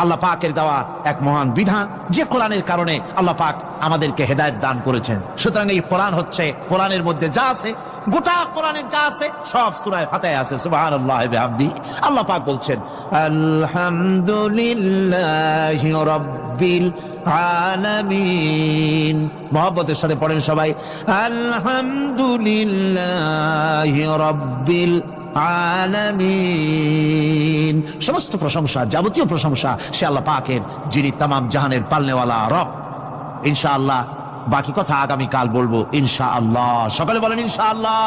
আল্লাহ পাকের দেওয়া এক মহান বিধান, যে কোরআনের কারণে আল্লাহ পাক আমাদেরকে হেদায়েত দান করেছেন। সুতরাং এই কোরআন হচ্ছে, কোরআনের মধ্যে যা আছে, গোটা কোরআনে যা আছে সব সূরা ফাতিহায় আছে। সুবহানাল্লাহি বিহামদিহি। আল্লাহ পাক বলছেন, আলহামদুলিল্লাহি রাব্বিল আলামিন। মুহাব্বতের সাথে পড়েন সবাই, আলহামদুলিল্লাহি রাব্বিল আলামিন। সমস্ত প্রশংসা, যাবতীয় প্রশংসা সে আল্লাহ পাকের, যিনি তামাম জাহানের পালনেওয়ালা রব। ইনশাআল্লাহ বাকি কথা আগামীকাল বলবো ইনশাআল্লাহ। সকালে বলেন ইনশাআল্লাহ।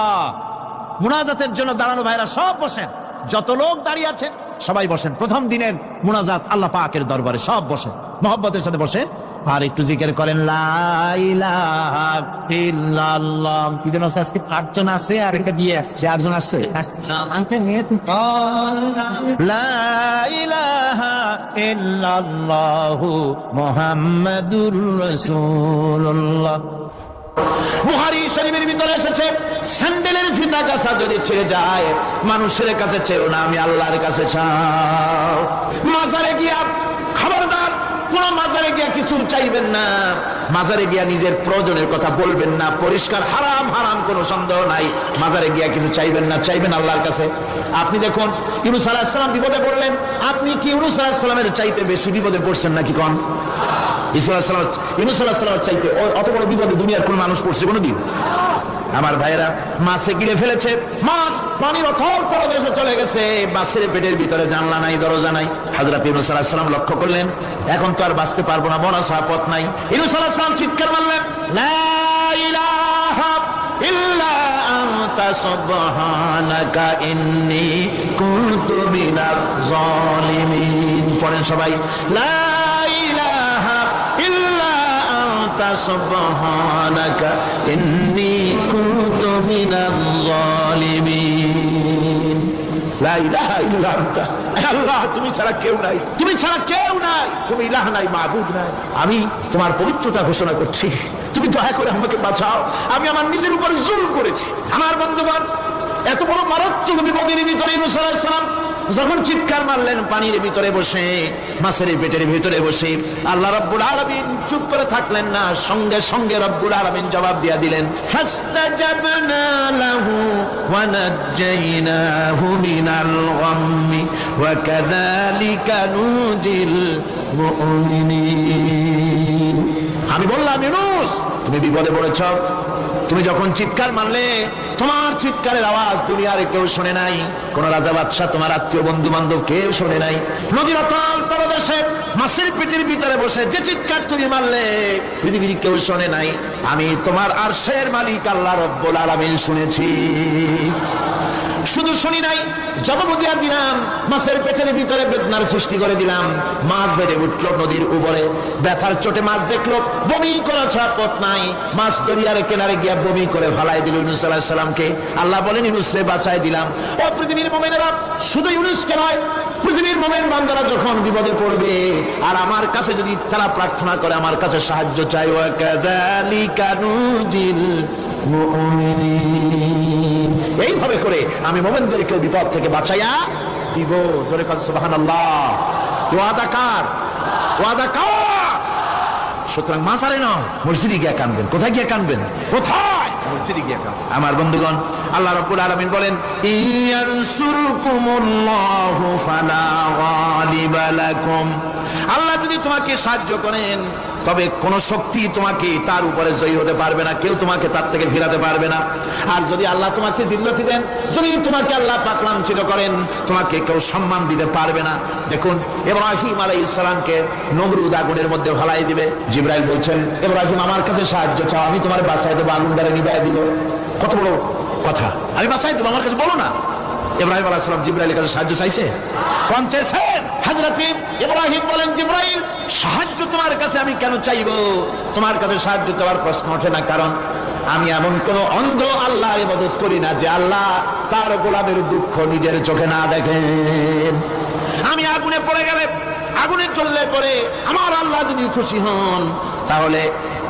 মুনাজাতের জন্য দাঁড়ানো ভাইরা সব বসেন, যত লোক দাঁড়িয়ে আছেন সবাই বসেন। প্রথম দিনের মুনাজাত আল্লাহ পাকের দরবারে সব বসেন, মুহাব্বতের সাথে বসেন, আর একটু জিকির করেন, লা ইলাহা ইল্লাল্লাহ। কি যেন আজকে 8 জন আছে, আর একটা দিয়ে আসছে, 4 জন আসছে। লা ইলাহা ইল্লাল্লাহু মুহাম্মাদুর রাসূলুল্লাহ। বুখারী শরীফের ভিতরে এসেছে, স্যান্ডেলের ফিতা কাছা যদি ছিঁড়ে যায়, মানুষের কাছে চেও না, আমি আল্লাহর কাছে চাও। মাজারে গিয়া খবরদার কোন মাজারে গিয়া কিছু চাইবেন না, মাজারে গিয়া নিজের প্রয়োজনের কথা বলবেন না, পরিষ্কার হারাম হারাম কোনো সন্দেহ নাই। মাজারে গিয়া কিছু চাইবেন না, চাইবেন আল্লাহর কাছে। আপনি দেখুন ইউনূস আলাইহিস সালাম বিপদে পড়লেন, আপনি কি ইউনূস আলাইহিস সালামের চাইতে বেশি বিপদে পড়ছেন নাকি? কোন ইউনূস আলাইহিস সালামের চাইতে অত বড় বিপদে দুনিয়ার কোন মানুষ পড়ছে কোনোদিন? আমার ভাইরা, মাছে গিলে ফেলেছে, মাছ পানির অথল তলদেশে চলে গেছে, মাছের পেটের ভিতরে জানলা নাই, দরজা নাই। হযরত ইউনূস আলাইহিস সালাম লক্ষ্য করলেন এখন তো আর বাঁচতে পারবো না, মরা ছাড়া পথ নাই। ইউনূস আলাইহিস সালাম চিৎকার মারলেন, লা ইলাহা ইল্লা আনতা সুবহানাকা ইন্নী কুনতু মিনাজ জালিমিন। পড়েন সবাই, লা ইলাহা ইল্লা আনতা সুবহানাকা ইন্নী কুনতু মিনাজ জালিমিন। লা ইলাহা ইল্লা আনতা, আল্লাহ তুমি ছাড়া কেউ নাই, তুমি ছাড়া কেউ নাই, তুমি ইলাহ নাই, মাবুদ নাই। আমি তোমার পবিত্রতা ঘোষণা করছি, তুমি দয়া করে আমাকে বাঁচাও, আমি আমার নিজের উপর জুলুম করেছি। আমার বন্ধুগণ, এত বড় মারাত্মক বিপদের ভিতরে ইউনূস আলাইহিস সালাম যখন চিৎকার মারলেন পানির ভিতরে বসে, মাছের পেটের ভিতরে বসে, আল্লাহ রাব্বুল আলামিন চুপ করে থাকলেন না, সঙ্গে সঙ্গে রব্বুল আলামিন জবাব দিয়ে দিলেন, ফাস্তাজাবনা লাহু ওয়া নাজ্জাইনাহু মিনাল গাম্মি ওয়া কাযালিকা নুজিল মুমিনিন। আমি বললাম, ইউনূস তুমি বিপদে পড়েছ, তুমি যখন চিৎকার মারলে তোমার চিৎকারের আওয়াজ দুনিয়ার কেউ শোনে নাই, কোন রাজা বাদশা, তোমার আত্মীয় বন্ধু বান্ধব কেউ শোনে নাই। নদীর অতল তলদেশে মাছের পেটের ভিতরে বসে যে চিৎকার তুমি মারলে পৃথিবীর কেউ শোনে নাই, আমি তোমার আরশের মালিক আল্লাহ রাব্বুল আলামিন শুনেছি। শুধু শুনি নাই, জবাব দিয়া দিলাম, মাছের পেটের ভিতরে বেদনার সৃষ্টি করে দিলাম। মাছ বেড়ে উঠলো নদীর উপরে, ব্যথার চোটে মাছ দেখলো, বমি করা ছাড়া পথ নাই, মাছ দরিয়ার কিনারে গিয়া বমি করে ফালাই দিল ইউনূস আলাইহিস সালামকে। আল্লাহ বলেন, ইউনূসকে বাঁচাই দিলাম। ও পৃথিবীর মুমিনেরা, শুধু ইউনূসকে নয়, পৃথিবীর মুমিন বান্দারা যখন বিপদে পড়বে আর আমার কাছে যদি তারা প্রার্থনা করে, আমার কাছে সাহায্য চাই, ওয়া কাযালিকা নুজিল মুমিনিন, এইভাবে করে আমি মুমিনদেরকে বিপদ থেকে বাঁচাইয়া দিব। জোরে কান সুবহানাল্লাহ। ওয়াদা কার? ওয়াদা কার? সুতরাং মাসারে নয়, মসজিদে গিয়ে কানবেন। কোথায় গিয়ে কানবেন? কোথায়? মসজিদে গিয়ে কানবেন। আমার বন্ধুগণ, আল্লাহ রাব্বুল আলামিন বলেন, ইয়ানসুরকুমুল্লাহু ফালা গালিবা লাকুম, আল্লাহ যদি তোমাকে সাহায্য করেন তবে কোন শক্তি তোমাকে তার উপরে জয়ী হতে পারবে না, কেউ তোমাকে তার থেকে ফিরাতে পারবে না। আর যদি আল্লাহ তোমাকে জিল্লতি দেন, যদি তোমাকে আল্লাহ পাক লাঞ্ছিত করেন, তোমাকে কেউ সম্মান দিতে পারবে না। দেখুন, ইব্রাহিম আলাইহিস সালামকে নমরুদ আগুনের মধ্যে ফেলাই দিবে, জিবরাইল বলছেন, ইব্রাহিম আমার কাছে সাহায্য চাও, আমি তোমার বাঁচাই দেবো, আগুন দ্বারা নিভাই দিব। কত বড় কথা, আমি বাঁচাই দেবো, আমার কাছে বলো না। ইব্রাহিম আলাইহিস সালাম জিবরাইলের কাছে সাহায্য চাইছে, কোন চাইছেন? হযরত ইব্রাহিম বলেন, জিবরাইল সাহায্য তোমার কাছে আমি কেন চাইবো? তোমার কাছে সাহায্য চাওয়ার প্রশ্ন ওঠে না, কারণ আমি এমন কোন অন্ধ আল্লাহর ইবাদত করি না যে আল্লাহ তার গোলামের দুঃখ নিজের চোখে না দেখেন। আমি আগুনে পড়ে গেলে, আগুনে জ্বললে পরে আমার আল্লাহ যদি খুশি হন, তাহলে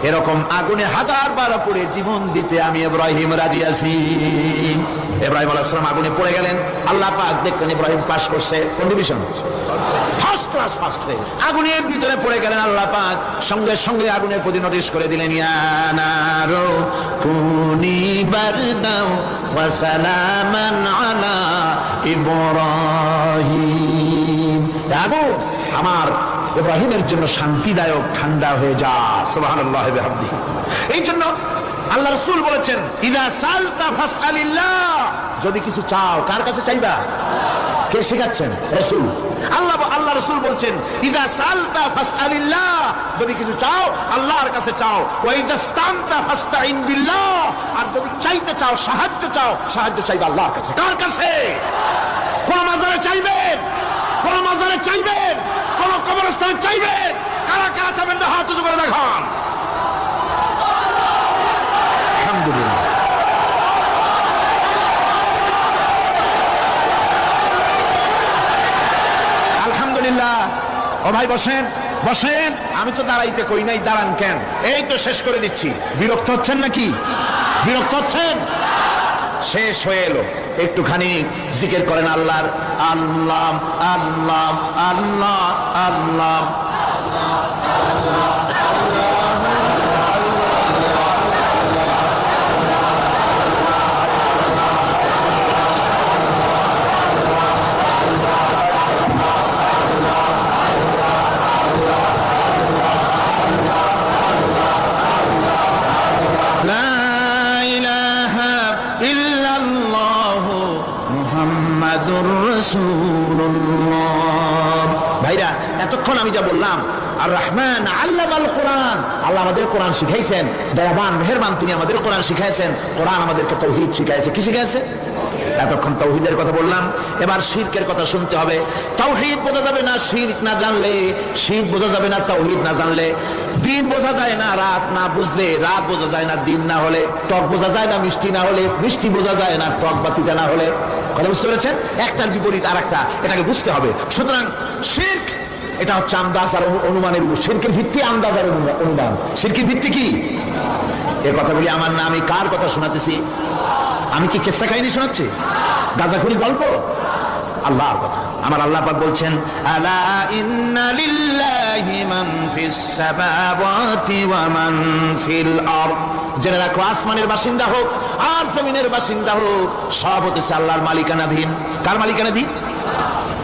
এরকম আগুনে 1000 বার পড়ে জীবন দিতে আমি ইব্রাহিম রাজি আছি। ইব্রাহিম আলাইহিস সালাম আগুনে পড়ে গেলেন, আল্লাহ পাক দেখলেন ইব্রাহিম পাস করছে, কোন division? First class, first fail. আগুনের ভিতরে পড়ে গেলেন, আল্লাহ পাক সঙ্গে সঙ্গে আগুনের প্রতি নোটিশ করে দিলেন, ইয়া নারু কুনি বারদাও ওয়া সালামান আলা ইব্রাহিম। আগুন আমার ইব্রাহিমের জন্য শান্তিদায়ক, ঠান্ডা হয়ে যা। সুবহানাল্লাহি ওয়া বিহামদিহি। এই জন্য আল্লাহ রাসূল বলেছেন, ইযা সালতা ফাসআলিল্লাহ, যদি কিছু চাও কার কাছে চাইবা? কে শেখাচ্ছেন? রাসূল। আল্লাহ রাসূল বলছেন, ইযা সালতা ফাসআলিল্লাহ, যদি কিছু চাও আল্লাহর কাছে চাও। ওয়া ইযা ইসতানতা ফাসতাইন বিল্লাহ, আর যদি চাইতে চাও, সাহায্য চাও, সাহায্য চাইবা আল্লাহর কাছে। কার কাছে? কোন মাজারে চাইবেন? কোন মাজারে চাইবেন? কোন কবরস্থানে চাইবেন? কারা কারা চাইবেন না হাত উঁচু করে দেখান। আলহামদুলিল্লাহ। আলহামদুলিল্লাহ। ও ভাই বসেন, বসেন। আমি তো দাঁড়াইতে কই নাই, দাঁড়ান কেন? এই তো শেষ করে দিচ্ছি। বিরক্ত হচ্ছেন নাকি? বিরক্ত হচ্ছেন? শেষ হয়ে এলো, একটুখানি জিকির করেন আল্লাহর। আল্লাহ আল্লাহ আল্লাহ আল্লাহ। মুহাম্মাদুর রাসূলুল্লাহ। ভাইরা, এতক্ষণ আমি যা বললাম, আর রহমান আল্লামাল কোরআন, আল্লাহ আমাদের কোরআন শিখাইছেন, দয়াবান মেহেরবান, তিনি আমাদের কোরআন শিখাইছেন। কোরআন আমাদেরকে তাওহীদ শিখাইছে। কি শিখাইছে? এতক্ষণ তাওহীদের কথা বললাম, এবার শিরকের কথা শুনতে হবে। তাওহীদ বোঝা যাবে না শিরক না জানলে, শিরক বোঝা যাবে না তাওহীদ না জানলে। দিন বোঝা যায় না রাত না বুঝলে, রাত বোঝা যায় না দিন না হলে, টক বোঝা যায় না মিষ্টি না হলে, মিষ্টি বোঝা যায় না টক বা তিতা না হলে। কথা বুঝতে পেরেছেন? একটার বিপরীত আর একটা, এটাকে বুঝতে হবে। সুতরাং শিরক এটা হচ্ছে আন্দাজ আর অনুমানের উপর। শিরকের ভিত্তি আন্দাজ আর অনুমান। শিরকের ভিত্তি কি? এ কথাগুলি আমার না, আমি কার কথা শোনাতেছি? আমি কি কিসসা কাহিনী শোনাচ্ছি? গাঁজাখুরি গল্প? আল্লাহর কথা। আমার আল্লাহ পাক বলছেন, আলা ইন্না লিল্লাহি মান ফিস সামাওয়াতি ওয়া মান ফিল আরদ। জেনে রাখো, আসমানের বাসিন্দা হোক আর জমিনের বাসিন্দা হোক, সব হচ্ছে আল্লাহর মালিকানাধীন। কার মালিকানাধীন?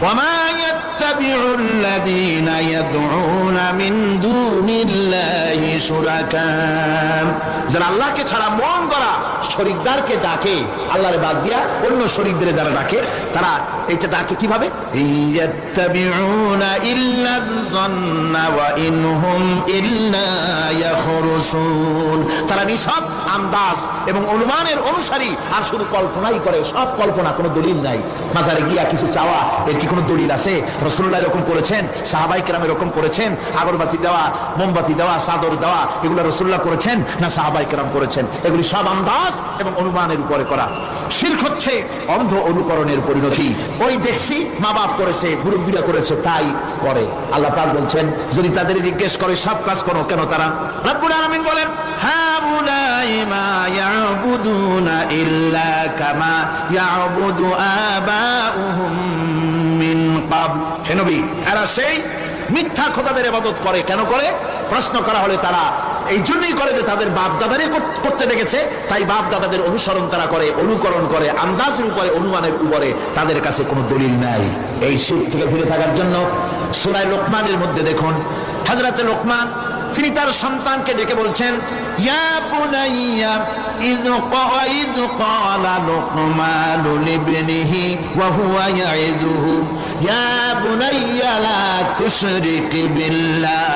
ওয়া মা ইয়াত্তাবিউল লাযীনা ইয়াদউনা মিন দুনিল্লাহি শুরাকা। যারা আল্লাহকে ছাড়া মন গড়া শরীকদারকে ডাকে, আল্লাহর বাদ দিয়া অন্য শরীকদের যারা ডাকে, তারা এটা ডাকে কিভাবে? ইয়াত্তাবিউনা ইল্লা যান্না ওয়া ইনহুম ইল্লা ইয়াখরুসুন। তারা নিছক আন্দাজ এবং অনুমানের অনুসারী, আর শুধু কল্পনাই করে। সব কল্পনা, কোনো দলিল নাই। মাজারে গিয়া কিছু চাওয়া, এর কি কোনো দলিল আছে? রাসূলুল্লাহ এরকম করেছেন, সাহাবায়ে কেরাম এরকম করেছেন? আগরবাতি দেওয়া, মোমবাতি দেওয়া, চাদর দেওয়া, এগুলো রাসূলুল্লাহ করেছেন না সাহাবায়ে কেরাম করেছেন? এগুলি সব আন্দাজ এবং অনুমানের উপরে করা। শিরক হচ্ছে অন্ধ অনুকরণের পরিণতি। ওই দেখছি মা বাপ করেছে, মুরব্বীরা করেছে, তাই করে। আল্লাহ পাক বলছেন, যদি তাদের জিজ্ঞেস করে সব কাজ করো কেন তারা? রব্বুল আলামিন বলেন, হাউলাই মা ইয়াবুদুনা ইল্লা কামা ইয়াবুদু আবাউহুম মিন ক্বাবল। হে নবী, এরা সেই মিথ্যা খোদাদের ইবাদত করে। কেন করে? প্রশ্ন করা হলে তারা এই জন্যই করে যে তাদের বাপ দাদারে করতে দেখেছে, তাই বাপ দাদাদের অনুসরণ তারা করে, অনুকরণ করে, আন্দাজের উপরে, অনুমানের উপরে। তাদের কাছে কোনো দলিল নাই। এই শিরক থেকে ফিরে থাকার জন্য সূরা লোকমানের মধ্যে দেখুন, হযরতে লোকমান তিনি তার সন্তানকে ডেকে বলছেন, ইয়া বুনাইয়া ইয ক্বালা লুকমানু লিবনিহি ওয়া হুয়া ইয়াইদুহু ইয়া বুনাইয়া লা তুশরিক বিল্লাহ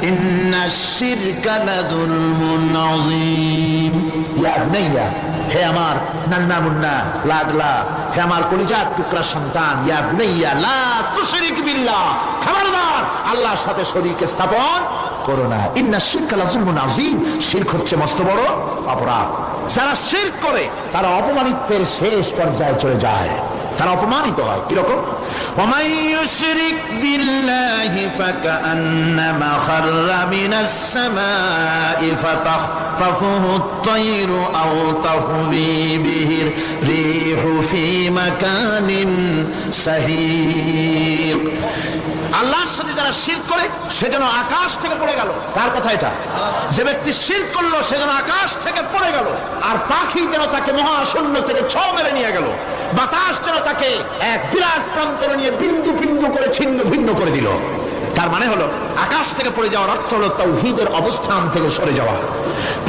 ইন্নাশ শিরকা লাযুলমুন আযীম। ইয়া বুনাইয়া, হে আমার নান্না মুন্না লাডলা, হে আমার কলিজার টুকরা সন্তান, ইয়া বুনাইয়া লা তুশরিক বিল্লাহ, খবরদার আল্লাহর সাথে শরীক স্থাপন করো না। ইন্নাশ শিরকা লাযুলমুন আযীম। শিরক হচ্ছে মস্ত বড় অপরাধ। যারা শিরক করে তারা অপমানিত্বের শেষ পর্যায়ে চলে যায়, তারা অপমানিত হয়। কিরকম? ওয়ামান ইউশরিক বিল্লাহি ফাকান্নামা খাররা মিনাস সামাই ফাতাখতাফুহু আত-তায়রু আও তাহবি বিহির রিহু ফি মাকানিন সাহিক। আল্লাহর সাথে যারা শিরক করে সে যেন আকাশ থেকে পড়ে গেল। কার কথা এটা? যে ব্যক্তি শিরক করলো সে যেন আকাশ থেকে পড়ে গেল, আর পাখি যেন তাকে মহাশূন্য থেকে ছ মেরে নিয়ে গেল, বাতাস যেন তাকে এক বিরাট প্রান্তরে নিয়ে বিন্দু বিন্দু করে ছিন্ন ভিন্ন করে দিল। তার মানে হলো আকাশ থেকে পড়ে যাওয়ার অর্থ হলো তাওহীদের অবস্থান থেকে সরে যাওয়া।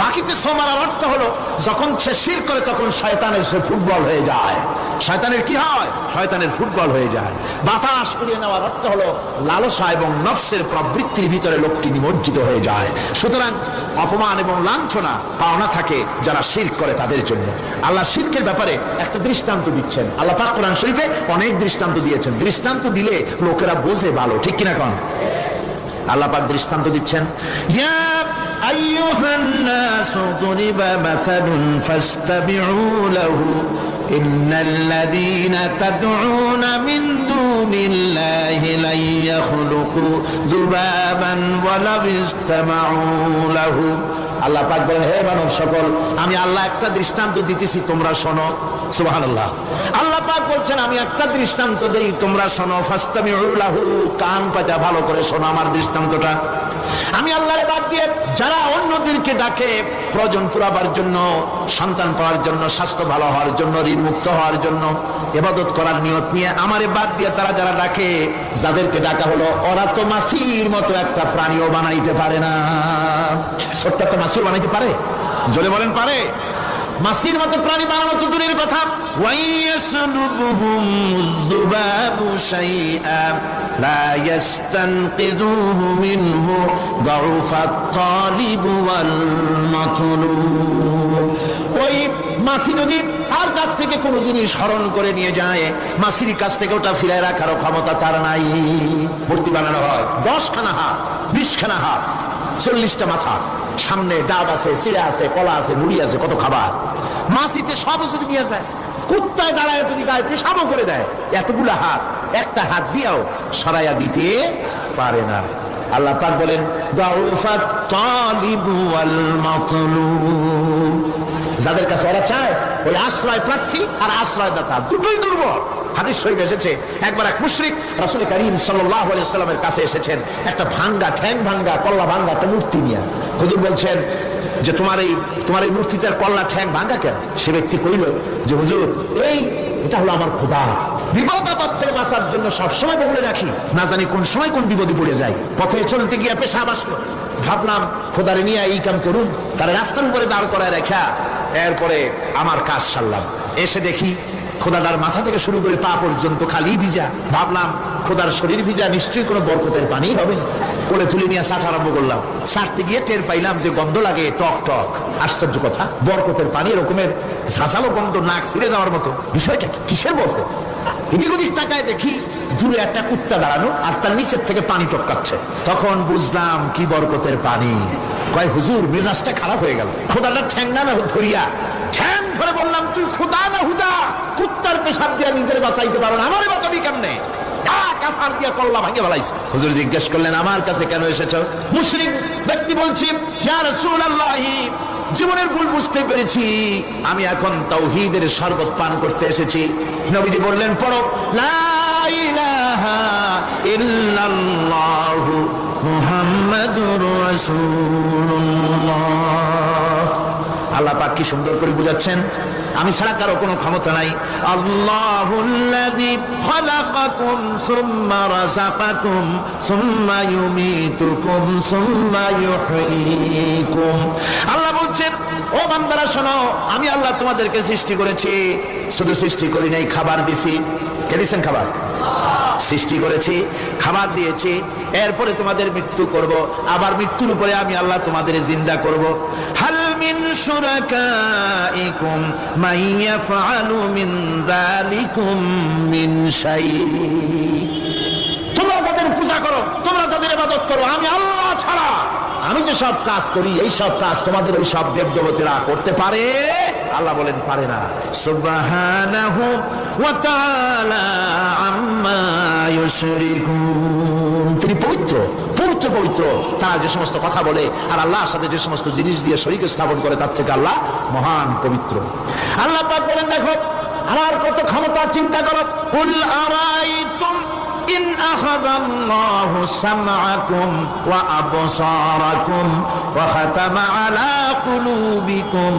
পাখিতে ছো মারার অর্থ হলো যখন সে শিরক করে তখন শয়তানের সে ফুটবল হয়ে যায়। শয়তানের কি হয়? শয়তানের ফুটবল হয়ে যায়। বাতাস উড়িয়ে নেওয়ার অর্থ হলো লালসা এবং নফসের প্রবৃত্তির ভিতরে লোকটি নিমজ্জিত হয়ে যায়। সুতরাং অপমান এবং লাঞ্ছনা পাওনা থাকে যারা শিরক করে তাদের জন্য। আল্লাহ শিরকের ব্যাপারে একটা দৃষ্টান্ত দিচ্ছেন। আল্লাহ পাক কোরআন শরীফে অনেক দৃষ্টান্ত দিয়েছেন। দৃষ্টান্ত দিলে লোকেরা বোঝে ভালো, ঠিক কিনা কোন? আল্লাহ পাক দৃষ্টান্ত দিচ্ছেন, ইয়া আইয়ুহান নাসু দুরিবা মাসালুন ফাসতাবিউ লাহু ইন্নাল্লাযীনা তাদউনা মিন দুনিল্লাহি লা ইয়াখলুকু যুবাবান ওয়া লাউ ইসতামাউ লাহু। আল্লাহ পাক বলেন, হে মানব সকল, আমি আল্লাহ একটা দৃষ্টান্ত দিতেছি, তোমরা শোনো। সুবহানাল্লাহ। আল্লাহ পাক বলছেন, আমি একটা দৃষ্টান্ত দেই, তোমরা শোনো। ফাসতামিউ লাহু, কান পাতা ভালো করে শোনো আমার দৃষ্টান্তটা। আমি আল্লাহর বাদ দিয়ে যারা অন্যদেরকে ডাকে প্রয়োজন পুরাবার জন্য, সন্তান পাওয়ার জন্য, স্বাস্থ্য ভালো হওয়ার জন্য, ঋণ মুক্ত হওয়ার জন্য, ইবাদত করার নিয়ত নিয়ে আমারে বাদ দিয়ে তারা যারা ডাকে, যাদেরকে ডাকা হলো, ওরা তো মাছির মতো একটা প্রাণীও বানাইতে পারে না। ছোট্ট একটা মাছিও বানাইতে পারে? জোরে বলেন, পারে? মাছির মতো প্রাণী বানানো তো দূরের কথা, ওয়াইয়াসলুবুহুম যুবাবু শাইআ লা ইস্তানকিযুহু মিনহু যাউফাত তালিব ওয়াল মাতলুব। ওই মাছি যদি তার কাছ থেকে কোনো জিনিস হরণ করে নিয়ে যায়, মাছির কাছ থেকে ওটা ফিরায় রাখার ক্ষমতা তার নাই। মূর্তি বানানো হয় 10খানা হাত, 20খানা হাত, 40টা মাথা, সামনে ডাব আছে, চিড়া আছে, কলা আছে, মুড়ি আছে, কত খাবার। মাছিতে সব যদি নিয়ে যায়, কুত্তায় দাঁড়ায় যদি গায়ে পেশাবও করে দেয়, এতগুলা হাত একটা হাত দিয়েও সরাইয়া দিতে পারে না। আল্লাহ পাক বলেন যাউফাত তালিব ওয়াল মাতলুব, যাদের কাছে ওরা চায় ওই আশ্রয় প্রার্থী আর আশ্রয়দাতা দুটোই দুর্বল। হাদিস শরীফে এসেছে, একবার এক মুশরিক রাসূল করিম সাল্লাল্লাহু আলাইহি ওয়াসাল্লামের কাছে এসেছেন একটা ভাঙ্গা, ঠ্যাং ভাঙ্গা, কল্লা ভাঙ্গা একটা মূর্তি নিয়ে। হুজুর বলছেন যে তোমার এই মূর্তিটার কল্লা ঠ্যাং ভাঙ্গা কেন? সে ব্যক্তি কইল যে হুজুর এটা হলো আমার খোদা, বিপদ আপদ থেকে বাঁচার জন্য সবসময় বলে রাখি, না জানি কোন সময় কোন বিপদে পড়ে যাই। পথে চলতে গিয়ে পেশাব আসলো, ভাবলাম খোদারে নিয়ে এই কাম করুন, তারা রাস্তার উপরে দাঁড় করায় রেখা এরপরে আমার কাজ সারলাম। এসে দেখি খোদাটার মাথা থেকে শুরু করে পা পর্যন্ত খালি ভিজা। ভাবলাম খোদার শরীর ভিজা, নিশ্চয়ই কোনো বরকতের পানি হবে। কোলে তুলে নিয়ে চাট আরম্ভ করলাম। চাটতে গিয়ে টের পাইলাম যে গন্ধ লাগে টক টক। আশ্চর্য কথা, বরকতের পানি এরকমের ঝাঁঝালো গন্ধ, নাক ছিঁড়ে যাওয়ার মতো। বিষয়টা কিসের বরকত? এদিক ওদিক তাকায় দেখি দূরে একটা কুত্তা দাঁড়ানো আর তার নিচের থেকে পানি টপকাচ্ছে। তখন বুঝলাম কি বরকতের পানি। কয় হুজুর মেজাজটা খারাপ হয়ে গেল। খোদাটা ঠ্যাং না ধরিয়া ঠ্যাং ধরে বললাম তুই খোদা না হুদা? কুত্তার পেশাব দিয়া নিজের বাঁচাইতে পারো না, আমারে বাঁচাবি কেমনে? হুজুর জিজ্ঞেস করলেন আমার কাছে কেন এসেছ? মুশরিক ব্যক্তি বলছি ইয়া রাসূলুল্লাহ, জীবনের ভুল বুঝতে পেরেছি, আমি এখন তাওহীদের শরবত পান করতে এসেছি। নবীজি বললেন পড়ো লা ইলাহা ইল্লাল্লাহু মুহাম্মাদুর রাসূলুল্লাহ। আল্লাহ পাক কি সুন্দর করে বুঝাচ্ছেন, আমি ছাড়া কারো কোনো ক্ষমতা নাই। আল্লাহুল্লাযী খালাকাকুম সুম্মা রাযাকাকুম সুম্মা ইউমীতুকুম সুম্মা ইউহয়ীকুম। আল্লাহ বলছেন ও বান্দারা শোনো, আমি আল্লাহ তোমাদেরকে সৃষ্টি করেছি, শুধু সৃষ্টি করি নাই, খাবার দিছি। কে দিয়েছেন খাবার? সৃষ্টি করেছি, খাবার দিয়েছি, এরপরে তোমাদের মৃত্যু করব, আবার মৃত্যুর উপরে আমি আল্লাহ তোমাদের জিন্দা করব। হাল মিন শুরাকাইকুম মান ইয়াফআলু মিন যালিকুম মিন শাই। তোমরা তাদের পূজা করো, তোমরা তাদের ইবাদত করো, আমি আল্লাহ ছাড়া আমি যে সব কাজ করি এই সব কাজ তোমাদের ওই সব দেবদেবতারা করতে পারে? আল্লাহ বলেন পারে না। সুবহানাহু ওয়া তাআলা আম্মা ইউশরিকুন। তিনি পবিত্র, পবিত্র পবিত্র। তারা যে সমস্ত কথা বলে আর আল্লাহর সাথে যে সমস্ত জিনিস দিয়ে শরীক স্থাপন করে তার থেকে আল্লাহ মহান পবিত্র। আল্লাহ পাক বলেন দেখো আমার কত ক্ষমতা, চিন্তা করো। কুল আরাইতুম ইন আখাযাল্লাহু সামআকুম ওয়া আবসারাকুম ওয়া খাতামা আলা কুলুবিকুম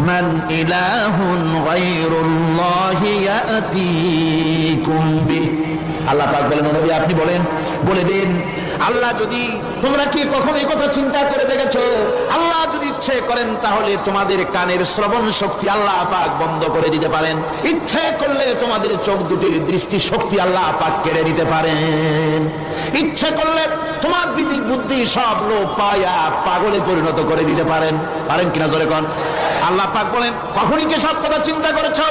মান ইলাহুন গায়রুল্লাহি ইয়াতিকুম বিহি। আল্লাহ পাক বলেন নবী আপনি বলেন, বলে দিন আল্লাহ যদি, তোমরা কি কখনো এই কথা চিন্তা করে দেখেছো, আল্লাহ যদি ইচ্ছে করেন তাহলে তোমাদের কানের শ্রবণ শক্তি আল্লাহ পাক বন্ধ করে দিতে পারেন, ইচ্ছে করলে তোমাদের চোখ দুটির দৃষ্টি শক্তি আল্লাহ পাক কেড়ে নিতে পারেন, ইচ্ছে করলে তোমার বিবেক বুদ্ধি সব লোপ পায়া পাগলে পরিণত করে দিতে পারেন। পারেন কিনা জোরে কোন? আল্লাহ পাক বলেন কখনই কি সব কথা চিন্তা করেছো?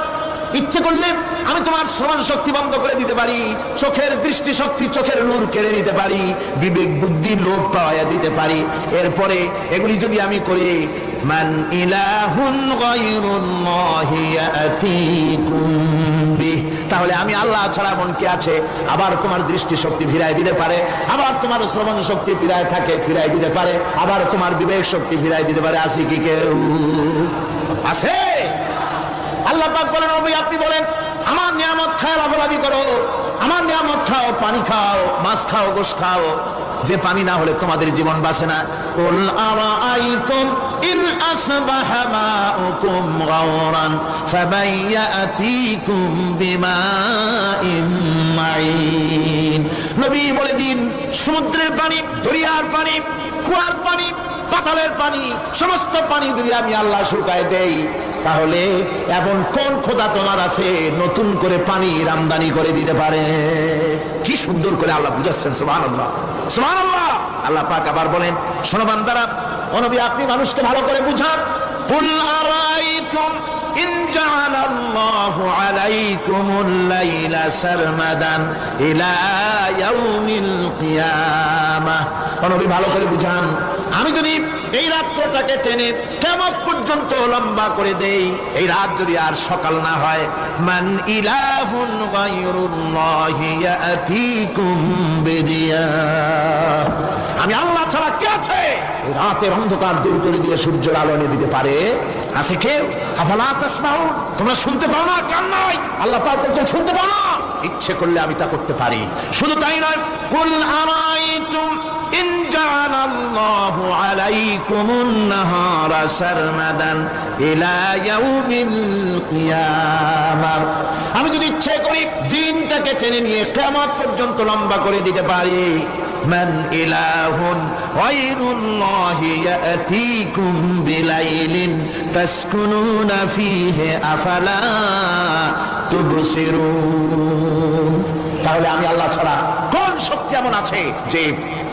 ইচ্ছে করলে আমি তোমার শ্রবণ শক্তি বন্ধ করে দিতে পারি, চোখের দৃষ্টি শক্তি, চোখের নূর কেড়ে নিতে পারি, বিবেক বুদ্ধি লোপ পাওয়া দিতে পারি। এরপরে এগুলি যদি আমি করি, মান ইলাহুন গায়রুল্লাহি ইয়াতিকুম বিহি, তাহলে আমি আল্লাহ ছাড়া এমন কে আছে? আবার তোমার দৃষ্টি শক্তি ফিরায় দিতে পারে, আবার তোমার শ্রবণ শক্তি ফিরায় থাকে ফিরায় দিতে পারে, আবার তোমার বিবেক শক্তি ফিরায় দিতে পারে। আছে কি কেউ? আছে? আল্লাহ পাক বলেন নবী আপনি বলেন আমার নিয়ামত খাও, লাভালাভি করো, আমার নিয়ামত খাও, পানি খাও, মাছ খাও, গোশত খাও, যে পানি না হলে তোমাদের জীবন বাঁচে না। কুল আরাআইতুম ইন আসবাহা মাউকুম গাওরান ফাবাইয়াতিকুম বিমাইন মাইন। নবী বলে দিন সমুদ্রের পানি, দরিয়ার পানি, কুয়ার পানি, পাতালের পানি, সমস্ত পানি যদি আমি আল্লাহ শুকায় দেই, তাহলে এমন কোন খোদা তোমার আছে নতুন করে পানির আমদানি করে দিতে পারে? কি সুন্দর করে আল্লাহ বুঝাচ্ছেন, সুবহানাল্লাহ সুবহানাল্লাহ। আল্লাহ পাক আবার বলেন, শোনো বান্দারা, ও নবী আপনি মানুষকে ভালো করে বুঝান। কুল আরাইতুম ইন জাআলাল্লাহু আলাইকুমুল লাইলা সারমাদান ইলা ইয়াউমিল কিয়ামাহ। ও নবী ভালো করে বুঝান, আমি যদি এই রাতটাকে টেনে কিয়ামত পর্যন্ত লম্বা করে দেই, এই রাত যদি আর সকাল না হয়, মান ইলাহুন গায়রুল্লাহি ইয়াতিকুম বিদিয়া, আমি আল্লাহ ছাড়া কে আছে এই রাতের অন্ধকার দূর করে দিয়ে সূর্যের আলো এনে দিতে পারে? আছে কেউ? আফালা তাসমাউন, তোমরা শুনতে পাও না? কান নাই? আল্লাহ পাক বলছেন শুনতে পাও না? ইচ্ছে করলে আমি তা করতে পারি। শুধু তাই নয়, কুল আরাইতুম ইন জাআলাল্লাহু আলাইকুমুন নাহারা সারমাদান ইলা ইয়াউমিল কিয়ামাহ, আমি যদি ইচ্ছে করি দিনটাকে টেনে নিয়ে কিয়ামত পর্যন্ত লম্বা করে দিতে পারি। মান ইলাহুন গায়রুল্লাহি ইয়াতিকুম বিলাইলিন তাসকুনুনা ফীহি আফালা তুবসিরুন, তাহলে আমি আল্লাহ ছাড়া কোন শক্তি এমন আছে যে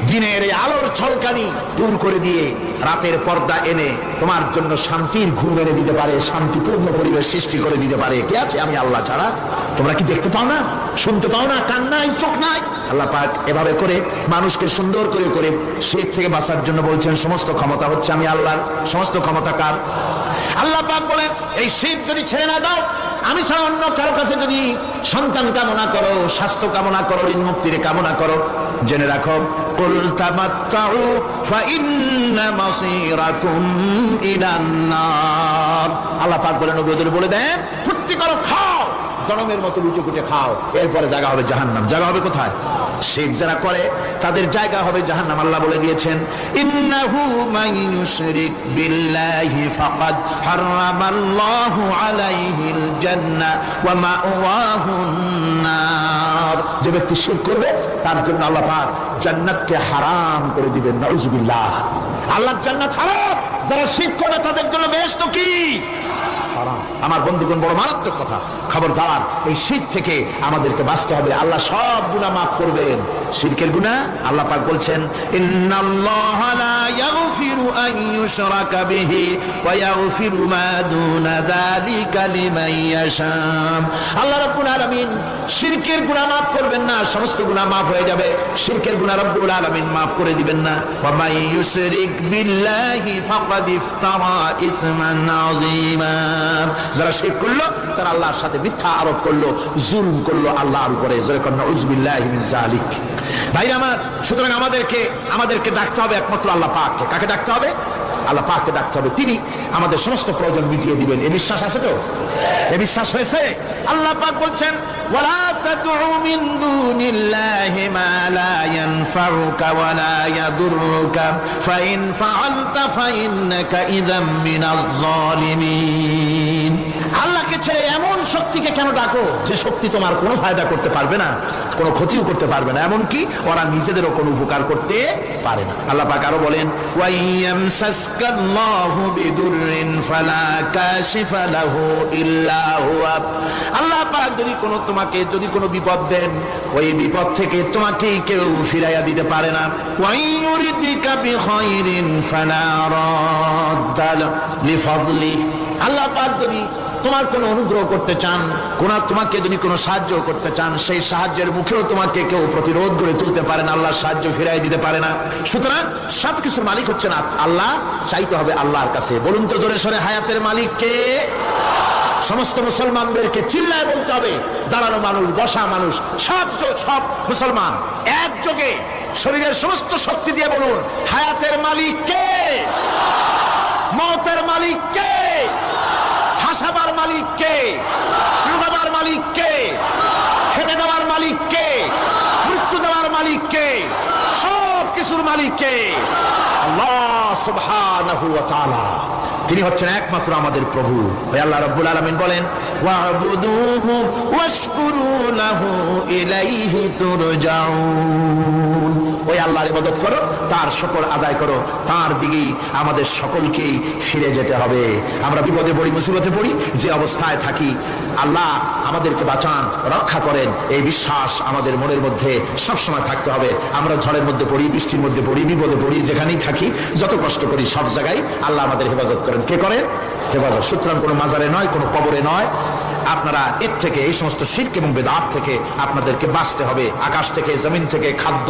দিনের এই আলোর ঝলকানি দূর করে দিয়ে রাতের পর্দা এনে তোমার জন্য শান্তির ঘুম এনে দিতে পারে, শান্তিপূর্ণ পরিবেশ সৃষ্টি করে দিতে পারে? কে আছে আমি আল্লাহ ছাড়া? তোমরা কি দেখতে পাও না? শুনতে পাও না? কান নাই? চোখ নাই? আল্লাহ পাক এভাবে করে মানুষকে সুন্দর করে করে শিরক থেকে বাঁচার জন্য বলছেন সমস্ত ক্ষমতা হচ্ছে আমি আল্লাহর। সমস্ত ক্ষমতা কার? আল্লাহ পাক বলেন, এই শিরক যদি ছেড়ে না দাও, আমি ছাড়া অন্য কারো কাছে যদি সন্তান কামনা করো, স্বাস্থ্য কামনা করো, ঋণ মুক্তির কামনা করো, জেনে রাখো, কুল তামাত্তাউ ফাইন্না মাসীরাকুম ইলান নার। আল্লাহ পাক বলেন, নবীদের বলে দেন, ফুর্তি করো, খাও, জনমের মতো লুটে পুটে খাও, এরপরে জায়গা হবে জাহান্নাম। জায়গা হবে কোথায়? শিরক যারা করে তাদের জায়গা হবে জাহান্নাম। আল্লাহ বলে দিয়েছেন, ইন্নাহু মান ইউশরিক বিল্লাহি ফাকাদ হারামাল্লাহু আলাইহিল জান্নাহ ওয়া মাওয়াহুন নার। যে ব্যক্তি শিরক করবে তার জন্য আল্লাহ পাক জান্নাতকে হারাম করে দিবেন। নাউজুবিল্লাহ। আল্লাহর জান্নাত হারাম, যারা শিরক করবে তাদের জন্য বেহেশত কি? হারাম। আমার বন্ধুগণ, বড় মারাত্মক কথা। খবরদার, এই শিরক থেকে আমাদেরকে বাঁচতে হবে। আল্লাহ সব গুনাহ মাফ করবেন। শিরকের গুনাহ আল্লাহ পাক বলছেন, ইন্নাল্লাহা লা ইয়াগফিরু আন ইউশরাকা বিহি ওয়া ইয়াগফিরু মা দুনা যালিকা লিমান ইয়াশা। আল্লাহ রাব্বুল আলামিন শিরকের গুনাহ মাফ করবেন না, সমস্ত গুনাহ মাফ হয়ে যাবে। শিরকের গুনাহ রব্বুল আলামিন মাফ করে দিবেন না। ওয়া মান ইউশরিক বিল্লাহি ফাকাদ ইফতারা ইসমান আযীমা। যারা শিরক করলো তারা আল্লাহর সাথে মিথ্যা আরোপ করলো, জুলম করলো আল্লাহর উপরে। যারা নাউযুবিল্লাহি মিন যালিক। ভাইরা আমার, সুতরাং আমাদেরকে ডাকতে হবে একমাত্র আল্লাহ পাককে। কাকে ডাকতে হবে? আল্লাহ পাককে ডাকতে হবে। তিনি আমাদের সমস্ত প্রয়োজন মিটিয়ে দিবেন। এই বিশ্বাস আছে তো? এই বিশ্বাস হয়েছে? আল্লাহ পাক বলছেন, ওয়ালা তাদউ মিন দুনিল্লাহি মা লা ইয়ানফাউকা ওয়া লা ইয়াদুররুকা ফাইন ফাআলতা ফাইন্নাকা ইযাম মিনাজ জালিমিন। আল্লাহকে ছেড়ে এমন শক্তিকে কেন ডাকো যে শক্তি তোমার কোনো ফায়দা করতে পারবে না, কোনো ক্ষতিও করতে পারবে না, এমনকি ওরা নিজেদেরও কোনো উপকার করতে পারে না। আল্লাহ পাক আরো বলেন, ওয়া ইয়ামসাসকাল্লাহু বিদুররিন ফালা কাশিফা লাহু ইল্লা হুয়া। আল্লাহ পাক যদি কোনো বিপদ দেন, ওই বিপদ থেকে তোমাকে কেউ ফিরাইয়া দিতে পারে না। ওয়া ইউরিদিকা বিখাইরিন ফালা রাদ্দা লিফাদলি। আল্লাহ পাক যদি তোমার কোনো অনুগ্রহ করতে চান, তোমাকে যদি কোনো সাহায্য করতে চান, সেই সাহায্যের মুখেও তোমাকে কেউ প্রতিরোধ করে তুলতে পারে না, আল্লাহর সাহায্য ফিরাই দিতে পারে না। সুতরাং সবকিছুর মালিক হচ্ছেন আল্লাহ। চাইতে হবে আল্লাহর কাছে। বলুন তো জোরে সরে, হায়াতের মালিক কে? সমস্ত মুসলমানদেরকে চিল্লায় বলতে হবে। দাঁড়ানো মানুষ, বসা মানুষ, সব মুসলমান একযোগে শরীরের সমস্ত শক্তি দিয়ে বলুন, হায়াতের মালিক কে? মওতের মালিক কে? হাসাবার মালিক কে? কাঁদাবার মালিক কে? খেতে দেওয়ার মালিক কে? মৃত্যু দেওয়ার মালিক কে? সব কিছুর মালিক কে? আল্লাহ সুবহানাহু ওয়া তাআলা। তিনি হচ্ছেন একমাত্র আমাদের প্রভু। ওই আল্লাহ রাব্বুল আলামিন বলেন ওয়া'বুদুহু ওয়াশকুরু লাহু ইলাইহি তুরজাউন। ওই আল্লাহর ইবাদত করো, তার শুকর আদায় করো, তার দিকেই আমাদের সকলকেই ফিরে যেতে হবে। আমরা বিপদে পড়ি, মুসিবতে পড়ি, যে অবস্থায় থাকি আল্লাহ আমাদেরকে বাঁচান, রক্ষা করেন, এই বিশ্বাস আমাদের মনের মধ্যে সবসময় থাকতে হবে। আমরা ঝড়ের মধ্যে পড়ি, বৃষ্টির মধ্যে পড়ি, বিপদে পড়ি, যেখানেই থাকি, যত কষ্ট করি, সব জায়গায় আল্লাহ আমাদের হেফাজত করেন। কে করেন? হেফাজত। সুতরাং কোনো মাজারে নয়, কোনো কবরে নয়। আপনারা এর থেকে, এই সমস্ত শিরক এবং বেদাত থেকে আপনাদেরকে বাঁচতে হবে। আকাশ থেকে, জমিন থেকে, খাদ্য,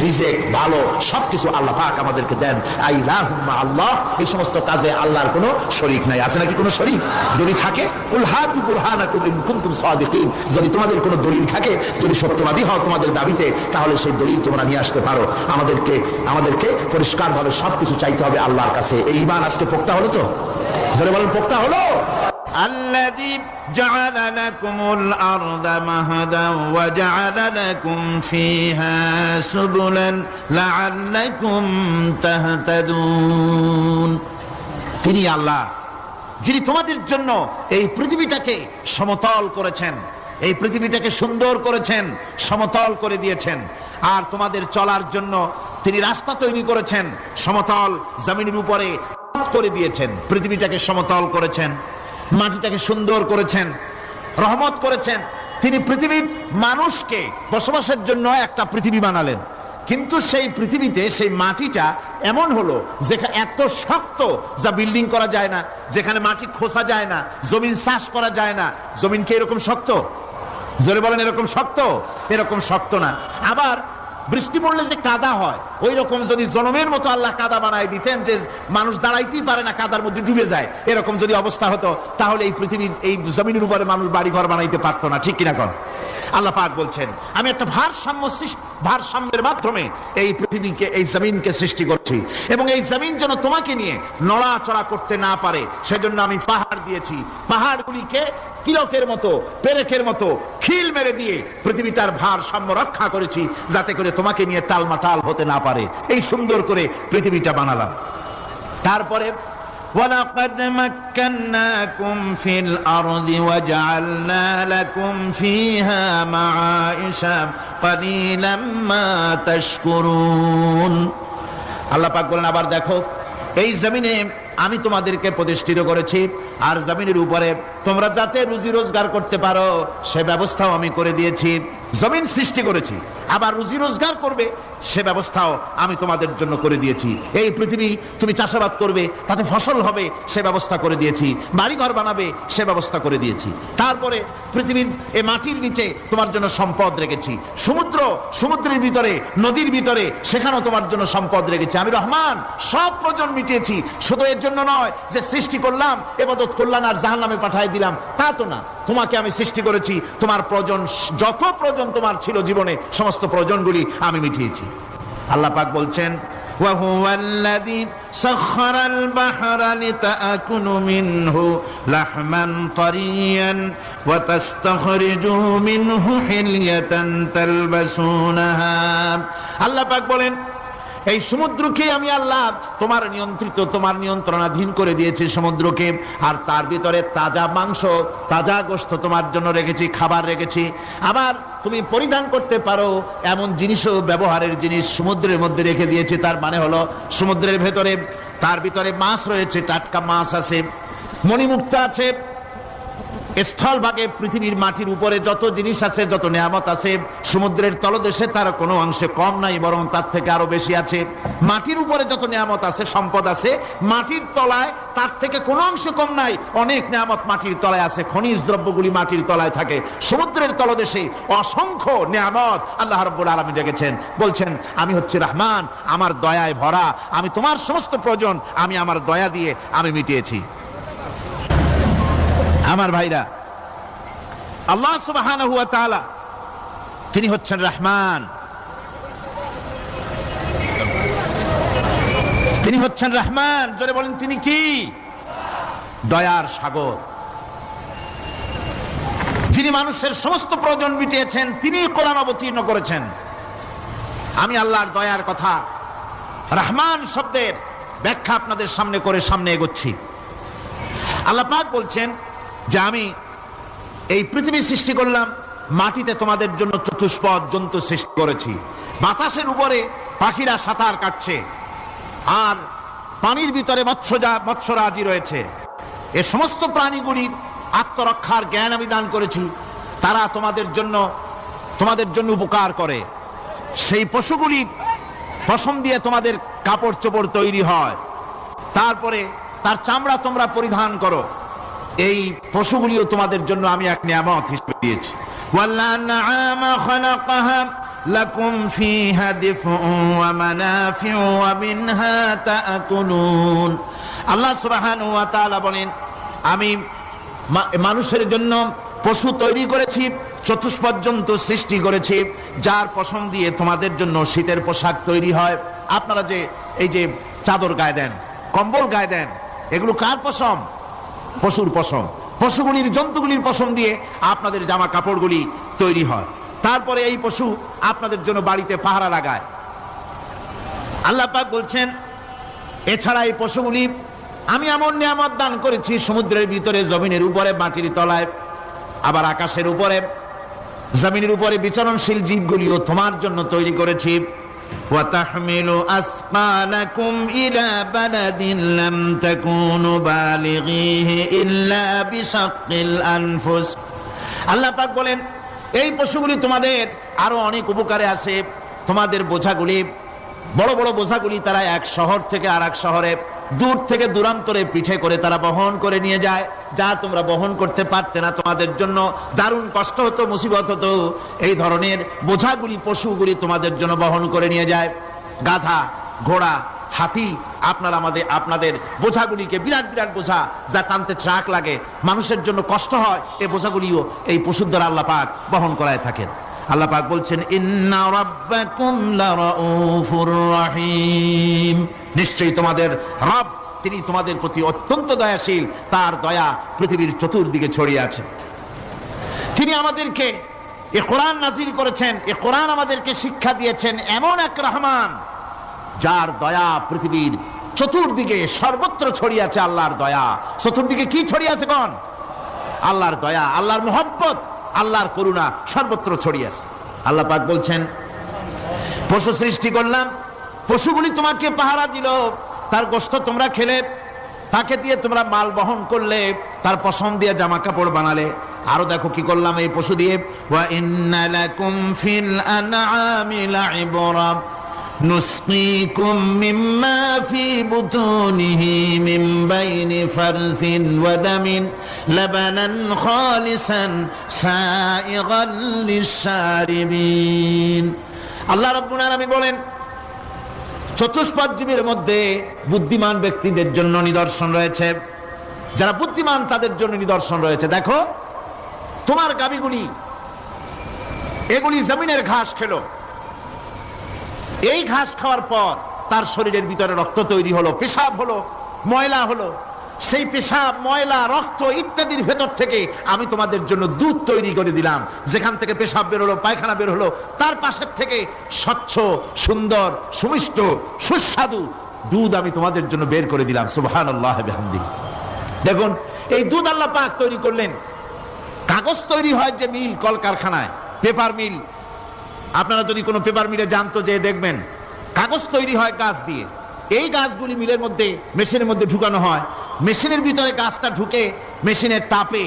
রিজিক, ভালো সবকিছু আল্লাহ পাক আমাদেরকে দেন। আইলাহুম্মা আল্লাহ, এই সমস্ত কাজে আল্লাহর কোনো শরীক নাই। আছে নাকি কোনো শরীক? যদি থাকে, কুল হাতু বুরহানাকুম ইন কুনতুম সাদিকিন, যদি তোমাদের কোনো দলিল থাকে, যদি সত্যবাদী হও তোমাদের দাবিতে, তাহলে সেই দলিল তোমরা নিয়ে আসতে পারো। আমাদেরকে পরিষ্কারভাবে সবকিছু চাইতে হবে আল্লাহর কাছে। এই ঈমান আজকে পোক্তা হলো তো? জোরে বলেন, পোক্তা হলো? الذي جعل لكم الأرض مهدا وجعل لكم فيها سبلا لعلكم تهتدون। তিনি আল্লাহ যিনি তোমাদের জন্য এই পৃথিবীটাকে সমতল করেছেন, এই পৃথিবীটাকে সুন্দর করেছেন, সমতল করে দিয়েছেন। আর তোমাদের চলার জন্য তিনি রাস্তা তৈরি করেছেন, সমতল জমিনের উপরে করে দিয়েছেন। পৃথিবীটাকে সমতল করেছেন, মাটিটাকে সুন্দর করেছেন, রহমত করেছেন। তিনি পৃথিবীর মানুষকে বসবাসের জন্য একটা পৃথিবী বানালেন, কিন্তু সেই পৃথিবীতে সেই মাটিটা এমন হলো যেখানে এত শক্ত যা বিল্ডিং করা যায় না, যেখানে মাটি খোসা যায় না, জমিন চাষ করা যায় না। জমিন কি এরকম শক্ত? জোরে বলেন, এরকম শক্ত? এরকম শক্ত না। আবার বৃষ্টি পড়লে যে কাদা হয়, ওই রকম যদি জনমের মতো আল্লাহ কাদা বানায় দিতেন যে মানুষ দাঁড়াইতেই পারে না, কাদার মধ্যে ডুবে যায়, এরকম যদি অবস্থা হতো, তাহলে এই পৃথিবীর, এই জমিনের উপরে মানুষ বাড়ি ঘর বানাইতে পারতো না। ঠিক কিনা কর? আল্লাহ পাক বলছেন আমি একটা ভারসাম্যের মাধ্যমে এই পৃথিবীকে, এই জমিনকে সৃষ্টি করছি, এবং এই জমিন যেন তোমাকে নিয়ে নড়াচড়া করতে না পারে, সেজন্য আমি পাহাড় দিয়েছি। পাহাড়গুলিকে কিলকের মতো, পেরেকের মতো খিল মেরে দিয়ে পৃথিবীটার ভারসাম্য রক্ষা করেছি, যাতে করে তোমাকে নিয়ে টালমাটাল হতে না পারে। এই সুন্দর করে পৃথিবীটা বানালাম। তারপরে ولقد مكناكم في الأرض وجعلنا لكم فيها معايش قليلا ما تشكرون। আল্লাহ পাক বলেন, আবার দেখো, এই জমিনে আমি তোমাদেরকে প্রতিষ্ঠিত করেছি, আর জমিনের উপরে তোমরা যাতে রুজি রোজগার করতে পারো সে ব্যবস্থাও আমি করে দিয়েছি। জমিন সৃষ্টি করেছি, আবার রুজি রোজগার করবে সে ব্যবস্থাও আমি তোমাদের জন্য করে দিয়েছি। এই পৃথিবী তুমি চাষাবাদ করবে, তাতে ফসল হবে সে ব্যবস্থা করে দিয়েছি, বাড়িঘর বানাবে সে ব্যবস্থা করে দিয়েছি। তারপরে পৃথিবীর এই মাটির নিচে তোমার জন্য সম্পদ রেখেছি, সমুদ্রের ভিতরে, নদীর ভিতরে, সেখানেও তোমার জন্য সম্পদ রেখেছি। আমি রহমান, সব প্রয়োজন মিটিয়েছি। শুধু এর জন্য নয় যে সৃষ্টি করলাম, ইবাদত করলাম আর জাহান্নামে পাঠিয়ে দিলাম, তা তো না। তোমাকে আমি সৃষ্টি করেছি, তোমার প্রয়োজন, যত প্রয়োজন তোমার ছিল জীবনে, সমস্ত প্রয়োজনগুলি আমি মিটিয়েছি। আল্লাহ পাক বলছেন وهو الذي سخر البحر لتأكلوا منه لحما طريا وتستخرجوا منه حلية تلبسونها। আল্লাহ পাক বলেন, এই সমুদ্রকে আমি আল্লাহ তোমার নিয়ন্ত্রিত, তোমার নিয়ন্ত্রণাধীন করে দিয়েছি সমুদ্রকে, আর তার ভিতরে তাজা মাংস, তাজা গোশত তোমার জন্য রেখেছি, খাবার রেখেছি। আবার তুমি পরিধান করতে পারো এমন জিনিসও, ব্যবহারের জিনিস সমুদ্রের মধ্যে রেখে দিয়েছি। তার মানে হলো সমুদ্রের ভেতরে, তার ভিতরে মাছ রয়েছে, টাটকা মাছ আছে, মণিমুক্তা আছে। স্থলভাগে পৃথিবীর মাটির উপরে যত জিনিস আছে, যত নিয়ামত আছে, সমুদ্রের তলদেশে তার কোনো অংশে কম নাই, বরং তার থেকে আরো বেশি আছে। মাটির উপরে যত নিয়ামত আছে, সম্পদ আছে, মাটির তলায় তার থেকে কোনো অংশে কম নাই, অনেক নিয়ামত মাটির তলায় আছে। খনিজ দ্রব্যগুলি মাটির তলায় থাকে। সমুদ্রের তলদেশে অসংখ্য নিয়ামত আল্লাহ রাব্বুল আলামিন রেখেছেন। বলছেন আমি হচ্ছে রহমান, আমার দয়ায় ভরা, আমি তোমার সমস্ত প্রয়োজন আমি আমার দয়া দিয়ে আমি মিটিয়েছি। আমার ভাইরা, আল্লাহ সুবহানাহু ওয়া তাআলা তিনি হচ্ছেন রহমান, তিনি হচ্ছেন রহমান। জোরে বলেন, তিনি কি? দয়ার সাগর, যিনি মানুষের সমস্ত প্রয়োজন মিটিয়েছেন, তিনি কোরআন অবতীর্ণ করেছেন। আমি আল্লাহর দয়ার কথা, রহমান শব্দের ব্যাখ্যা আপনাদের সামনে করে সামনে এগোচ্ছি। আল্লাহ পাক বলছেন যে আমি এই পৃথিবী সৃষ্টি করলাম, মাটিতে তোমাদের জন্য চতুষ্পদ জন্তু সৃষ্টি করেছি, বাতাসের উপরে পাখিরা সাঁতার কাটছে, আর পানির ভিতরে মৎস্যরাজি রয়েছে। এ সমস্ত প্রাণীগুলির আত্মরক্ষার জ্ঞান আমি দান করেছি, তারা তোমাদের জন্য উপকার করে। সেই পশুগুলির পশম দিয়ে তোমাদের কাপড় চোপড় তৈরি হয়, তারপরে তার চামড়া তোমরা পরিধান করো। এই পশুগুলিও তোমাদের জন্য আমি এক নিয়ামত হিসেবে দিয়েছি। ওয়াল-আনআমা খালাকাহা লাকুম ফীহা দিফউন ওয়া মানাফিউ ওয়া মিনহা তা'কুলুন। আল্লাহ সুবহানাহু ওয়া তাআলা বলেন, আমি মানুষের জন্য পশু তৈরি করেছি, চতুষ্পদ জন্তু সৃষ্টি করেছি, যার পশম দিয়ে তোমাদের জন্য শীতের পোশাক তৈরি হয়। আপনারা যে এই যে চাদর গায়ে দেন, কম্বল গায়ে দেন, এগুলো কার পশম? পশুর পশম। পশুগুলির, জন্তুগুলির পশম দিয়ে আপনাদের জামা কাপড়গুলি তৈরি হয়। তারপরে এই পশু আপনাদের জন্য বাড়িতে পাহারা লাগায়। আল্লাহ পাক বলছেন, এছাড়া এই পশুগুলি আমি এমন নিয়ামত দান করেছি, সমুদ্রের ভিতরে, জমিনের উপরে, মাটির তলায়, আবার আকাশের উপরে, জমিনের উপরে বিচরণশীল জীবগুলিও তোমার জন্য তৈরি করেছি। وَتَحْمِلُ أَثْقَالَكُمْ إِلَى بَلَدٍ لَمْ تَكُونُوا بَالِغِيهِ إِلَّا بِشَقِّ الْأَنفُسِ। আল্লাহ পাক বলেন, এই পশুগুলি তোমাদের আরো অনেক উপকারে আছে। তোমাদের বোঝাগুলি, বড় বড় বোঝাগুলি তারা এক শহর থেকে আর এক শহরে, দূর থেকে দূরান্তরে পিঠে করে তারা বহন করে নিয়ে যায়, যা তোমরা বহন করতে পারতে না। তোমাদের জন্য দারুণ কষ্ট হতো, মুসিবত হতো। এই ধরনের বোঝাগুলি, পশুগুলি তোমাদের জন্য বহন করে নিয়ে যায়। গাধা, ঘোড়া, হাতি, আপনাদের বোঝাগুলিকে, বিরাট বিরাট বোঝা যা টানতে ট্রাক লাগে, মানুষের জন্য কষ্ট হয়, এই বোঝাগুলিও এই পশুর দ্বারা আল্লাহ পাক বহন করায় থাকেন। আল্লাহ পাক বলছেন, ইন্না রাব্বাকুম লারাউফুর রহিম। নিশ্চয়ই তোমাদের রব, তিনি তোমাদের প্রতি অত্যন্ত দয়াশীল, তার দয়া পৃথিবীর চতুর্দিকে ছড়িয়ে আছে। তিনি আমাদেরকে এই কোরআন নাযিল করেছেন, এই কোরআন আমাদেরকে শিক্ষা দিয়েছেন এমন এক রহমান, যার দয়া পৃথিবীর চতুর্দিকে সর্বত্র ছড়িয়ে আছে। আল্লাহর দয়া চতুর্দিকে কি ছড়িয়ে আছে কোন? আল্লাহর দয়া, আল্লাহর মুহাব্বত, আল্লাহর করুণা সর্বত্র ছড়িয়ে আছে। আল্লাহ পাক বলছেন, পশু সৃষ্টি করলাম, পশুগুলি তোমাকে পাহারা দিল, তার গোশত তোমরা খেলে, তাকে দিয়ে তোমরা মাল বহন করলে, তার পশম দিয়ে জামা কাপড় বানালে। আরো দেখো কি করলাম এই পশু দিয়ে, ওয়া ইন্না লাকুম ফিল আনআমি লাইবরা নুসকিকুম মিম্মা ফি বুতুনিহি মিন বাইনি ফারসিন ওয়া দামিন লাবানান খালিসান সাইগান লিশ-শারিবিন। আল্লাহ রাব্বুল আলামিন বলেন, চতুষ্পদ জীবের মধ্যে বুদ্ধিমান ব্যক্তিদের জন্য নিদর্শন রয়েছে। যারা বুদ্ধিমান তাদের জন্য নিদর্শন রয়েছে। দেখো, তোমার গাভীগুলি, এগুলি জমিনের ঘাস খেলো, এই ঘাস খাওয়ার পর তার শরীরের ভিতরে রক্ত তৈরি হলো, পেশাব হলো, ময়লা হলো। সেই পেশাব, ময়লা, রক্ত ইত্যাদির ভেতর থেকে আমি তোমাদের জন্য দুধ তৈরি করে দিলাম। যেখান থেকে পেশাব বের হলো, পায়খানা বের হলো, তার পাশের থেকে স্বচ্ছ, সুন্দর, সুমিষ্ট, সুস্বাদু দুধ আমি তোমাদের জন্য বের করে দিলাম। সুবহানাল্লাহ বিহামদিহি। দেখুন, এই দুধ আল্লাহ পাক তৈরি করলেন। কাগজ তৈরি হয় যে মিল, কলকারখানায়, পেপার মিল। আপনারা যদি কোনো পেপার মিলে জানতো, যে দেখবেন কাগজ তৈরি হয় গাছ দিয়ে। এই গাছগুলি মিলের মধ্যে, মেশিনের মধ্যে ঢুকানো হয়। মেশিনের ভিতরে গাছটা ঢুকে মেশিনের তাপে,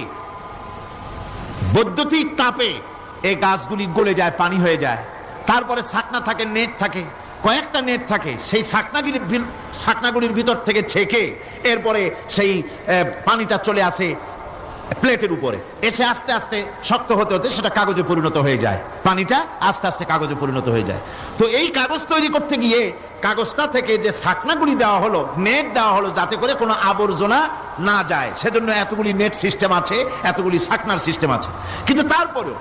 বৈদ্যুতিক তাপে এই গাছগুলি গলে যায়, পানি হয়ে যায়। তারপরে ছাকনা থাকে, নেট থাকে, কয়েকটা নেট থাকে। সেই ছাকনাগুলির ভিতর থেকে ছেঁকে এরপরে সেই পানিটা চলে আসে প্লেটের উপরে, এসে আস্তে আস্তে শক্ত হতে হতে সেটা কাগজে পরিণত হয়ে যায়। পানিটা আস্তে আস্তে কাগজে পরিণত হয়ে যায়। তো এই কাগজ তৈরি করতে গিয়ে কাগজটা থেকে যে ছাকনাগুলি দেওয়া হলো, নেট দেওয়া হলো, যাতে করে কোনো আবর্জনা না যায়, সেজন্য এতগুলি নেট সিস্টেম আছে, এতগুলি ছাকনার সিস্টেম আছে। কিন্তু তারপরেও,